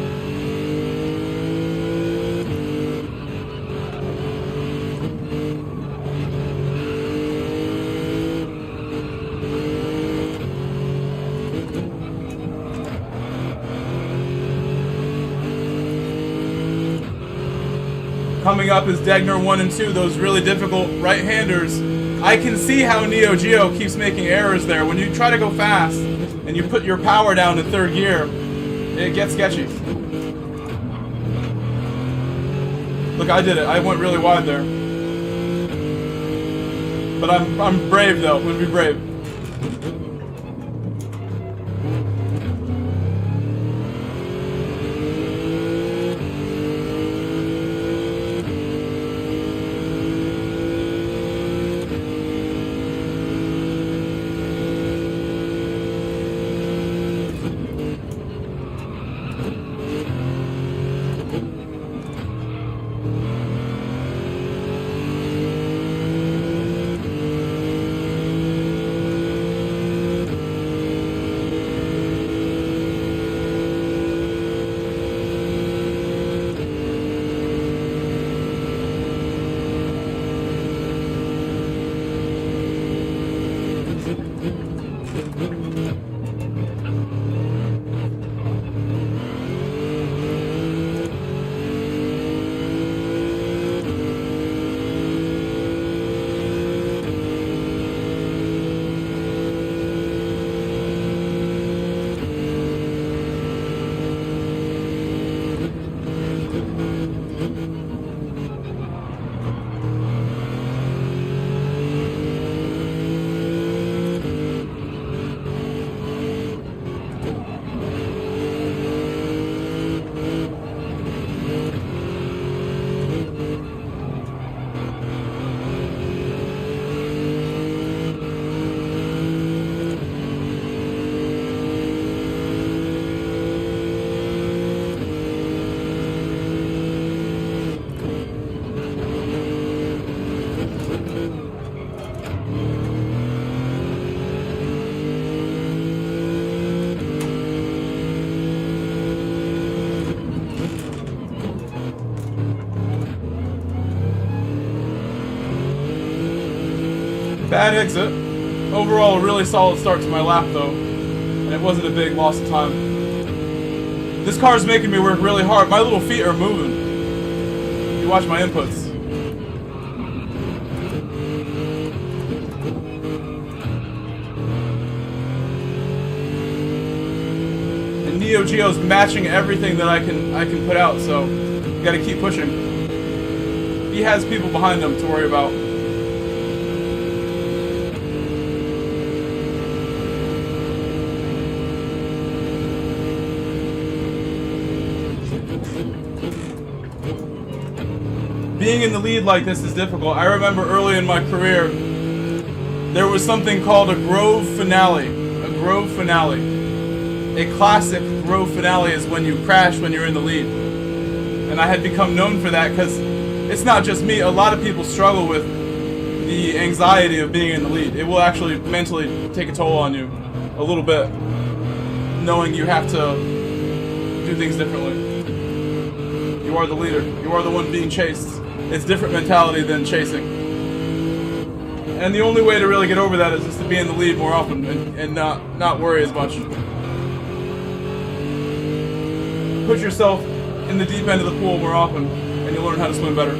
[SPEAKER 1] Coming up is Degner 1 and 2, those really difficult right-handers. I can see how Neo Geo keeps making errors there. When you try to go fast and you put your power down in third gear, it gets sketchy. Look, I did it. I went really wide there. But I'm brave though. I'm gonna be brave. Bad exit. Overall, a really solid start to my lap, though. And it wasn't a big loss of time. This car is making me work really hard. My little feet are moving. You watch my inputs. And Neo Geo's matching everything that I can put out, so gotta keep pushing. He has people behind him to worry about. Being in the lead like this is difficult. I remember early in my career, there was something called a Grove Finale. A Grove Finale. A classic Grove Finale is when you crash when you're in the lead. And I had become known for that because it's not just me. A lot of people struggle with the anxiety of being in the lead. It will actually mentally take a toll on you a little bit, knowing you have to do things differently. You are the leader. You are the one being chased. It's different mentality than chasing. And the only way to really get over that is just to be in the lead more often and not worry as much. Put yourself in the deep end of the pool more often and you'll learn how to swim better.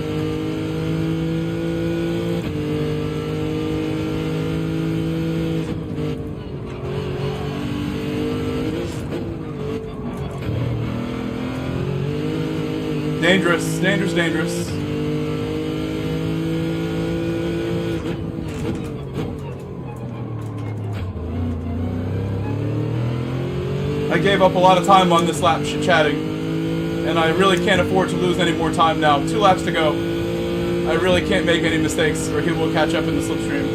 [SPEAKER 1] Dangerous, dangerous, dangerous. I gave up a lot of time on this lap chatting, and I really can't afford to lose any more time now. 2 laps to go. I really can't make any mistakes or he will catch up in the slipstream.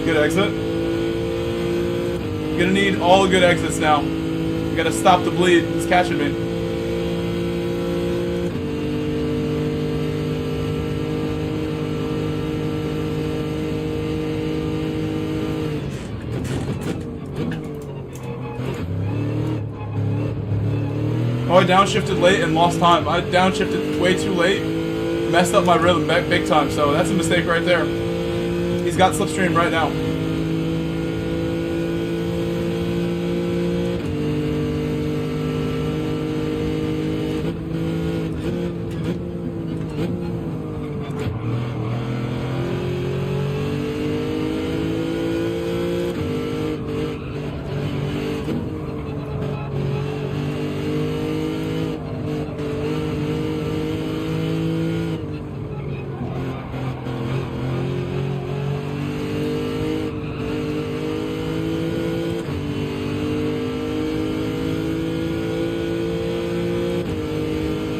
[SPEAKER 1] Good exit. You're gonna need all the good exits now. You gotta stop the bleed. He's catching me. Oh, I downshifted late and lost time. I downshifted way too late. Messed up my rhythm big time, so that's a mistake right there. He's got slipstream right now.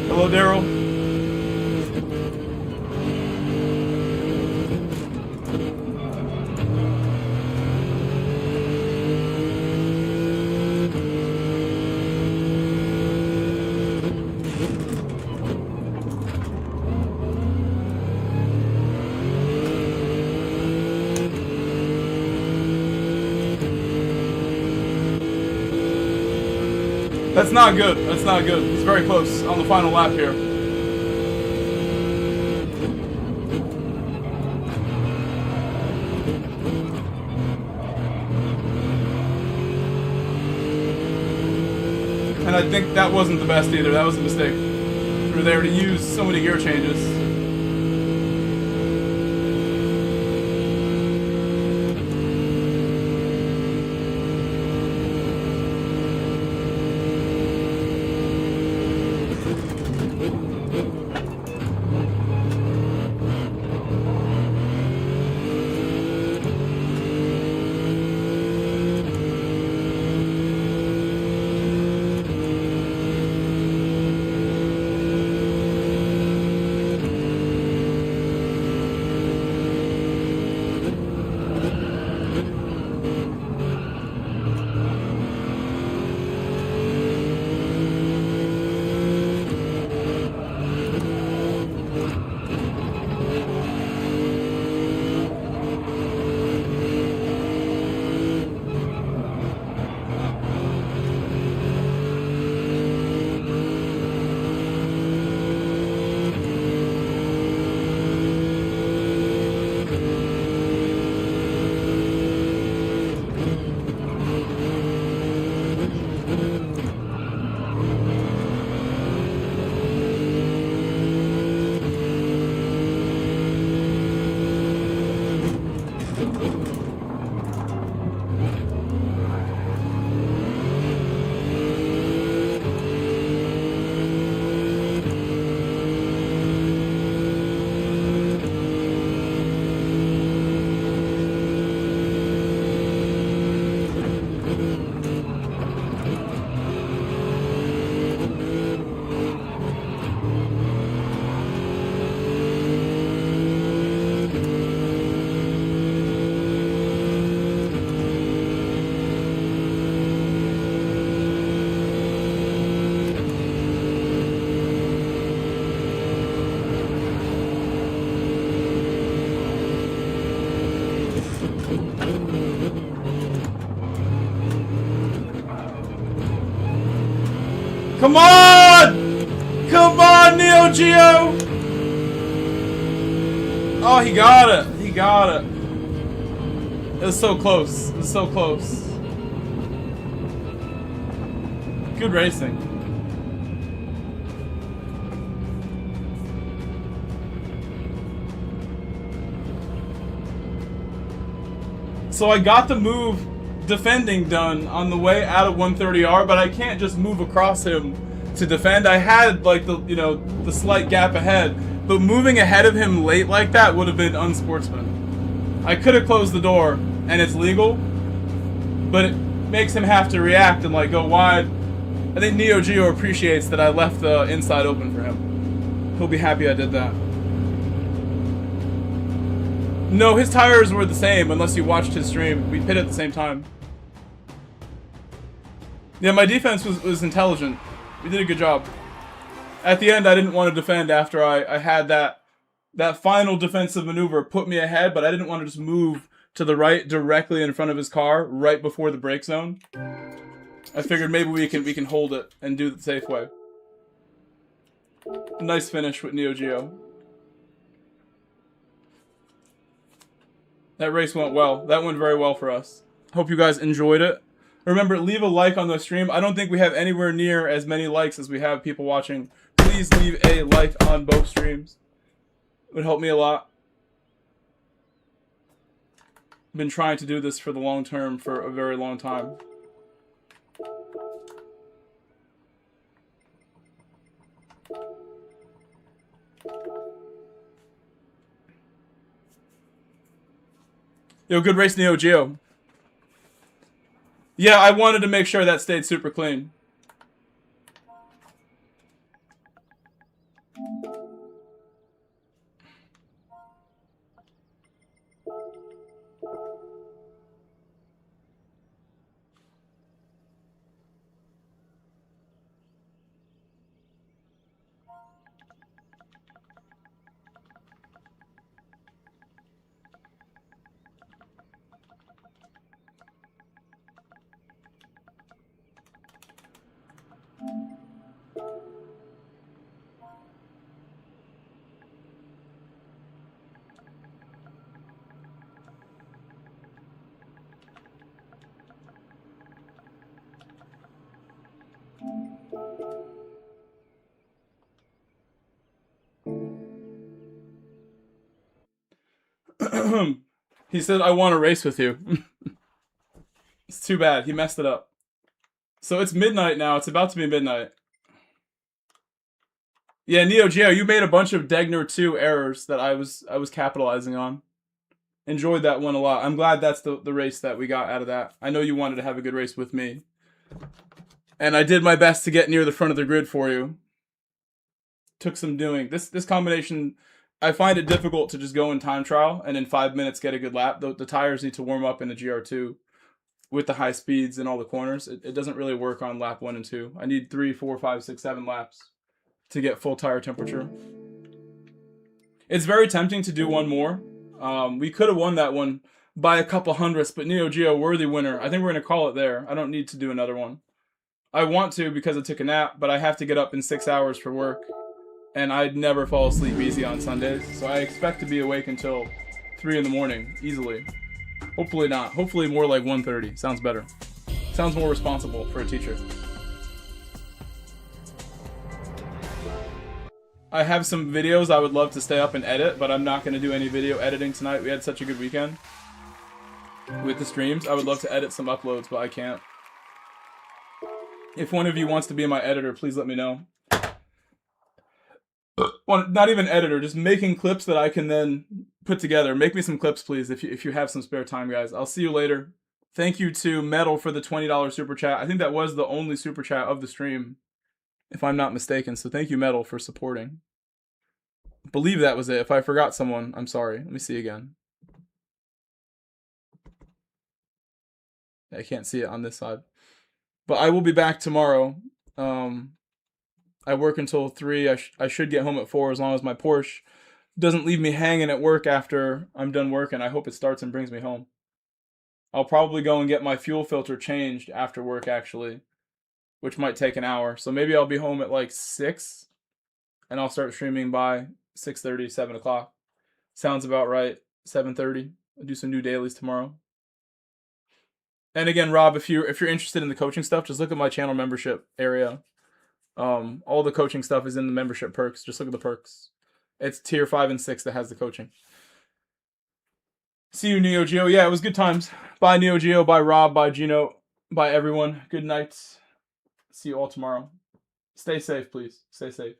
[SPEAKER 1] Hello, Daryl. That's not good. That's not good. He's very close on the final lap here. And I think that wasn't the best either. That was a mistake. We were there to use so many gear changes. Come on! Come on, Neo Geo! Oh, he got it. He got it. It was so close. It was so close. Good racing. So I got the move defending done on the way out of 130R, but I can't just move across him to defend. I had like the, you know, the slight gap ahead, but moving ahead of him late like that would have been unsportsman. I could have closed the door and it's legal, but it makes him have to react and like go wide. I think Neo Geo appreciates that I left the inside open for him. He'll be happy I did that. No, his tires were the same unless you watched his stream. We pit at the same time. Yeah, my defense was intelligent. We did a good job. At the end, I didn't want to defend after I had that final defensive maneuver put me ahead, but I didn't want to just move to the right directly in front of his car right before the brake zone. I figured maybe we can hold it and do it the safe way. Nice finish with Neo Geo. That race went well. That went very well for us. Hope you guys enjoyed it. Remember, leave a like on the stream. I don't think we have anywhere near as many likes as we have people watching. Please leave a like on both streams. It would help me a lot. I've been trying to do this for the long term for a very long time. Yo, good race, Neo Geo. Yeah, I wanted to make sure that stayed super clean. He said, I want to race with you. It's too bad. He messed it up. So it's midnight now. It's about to be midnight. Yeah, Neo Geo, you made a bunch of Degner 2 errors that I was capitalizing on. Enjoyed that one a lot. I'm glad that's the race that we got out of that. I know you wanted to have a good race with me. And I did my best to get near the front of the grid for you. Took some doing. This combination, I find it difficult to just go in time trial and in 5 minutes get a good lap. The tires need to warm up in the GR2 with the high speeds and all the corners. It doesn't really work on lap 1 and 2. I need 3, 4, 5, 6, 7 laps to get full tire temperature. It's very tempting to do one more. We could have won that one by a couple hundredths, but Neo Geo, worthy winner. I think we're going to call it there. I don't need to do another one. I want to because I took a nap, but I have to get up in 6 hours for work. And I'd never fall asleep easy on Sundays, so I expect to be awake until 3 in the morning, easily. Hopefully not. Hopefully more like 1:30. Sounds better. Sounds more responsible for a teacher. I have some videos I would love to stay up and edit, but I'm not going to do any video editing tonight. We had such a good weekend with the streams. I would love to edit some uploads, but I can't. If one of you wants to be my editor, please let me know. Well, not even editor, just making clips that I can then put together. Make me some clips, please, if you have some spare time, guys. I'll see you later. Thank you to Metal for the $20 super chat. I think that was the only super chat of the stream, if I'm not mistaken. So thank you, Metal, for supporting. I believe that was it. If I forgot someone, I'm sorry. Let me see again. I can't see it on this side. But I will be back tomorrow. I work until 3. I should get home at 4 as long as my Porsche doesn't leave me hanging at work after I'm done working. I hope it starts and brings me home. I'll probably go and get my fuel filter changed after work, actually. which might take an hour. So maybe I'll be home at like 6, and I'll start streaming by 6:30, 7 o'clock. Sounds about right. 7:30. I'll do some new dailies tomorrow. And again, Rob, if you're interested in the coaching stuff, just look at my channel membership area. All the coaching stuff is in the membership perks. Just look at the perks. It's tier 5 and 6 that has the coaching. See you, Neo Geo. Yeah, it was good times. Bye, Neo Geo. Bye, Rob. Bye, Gino. Bye, everyone. Good night. See you all tomorrow. Stay safe, please. Stay safe.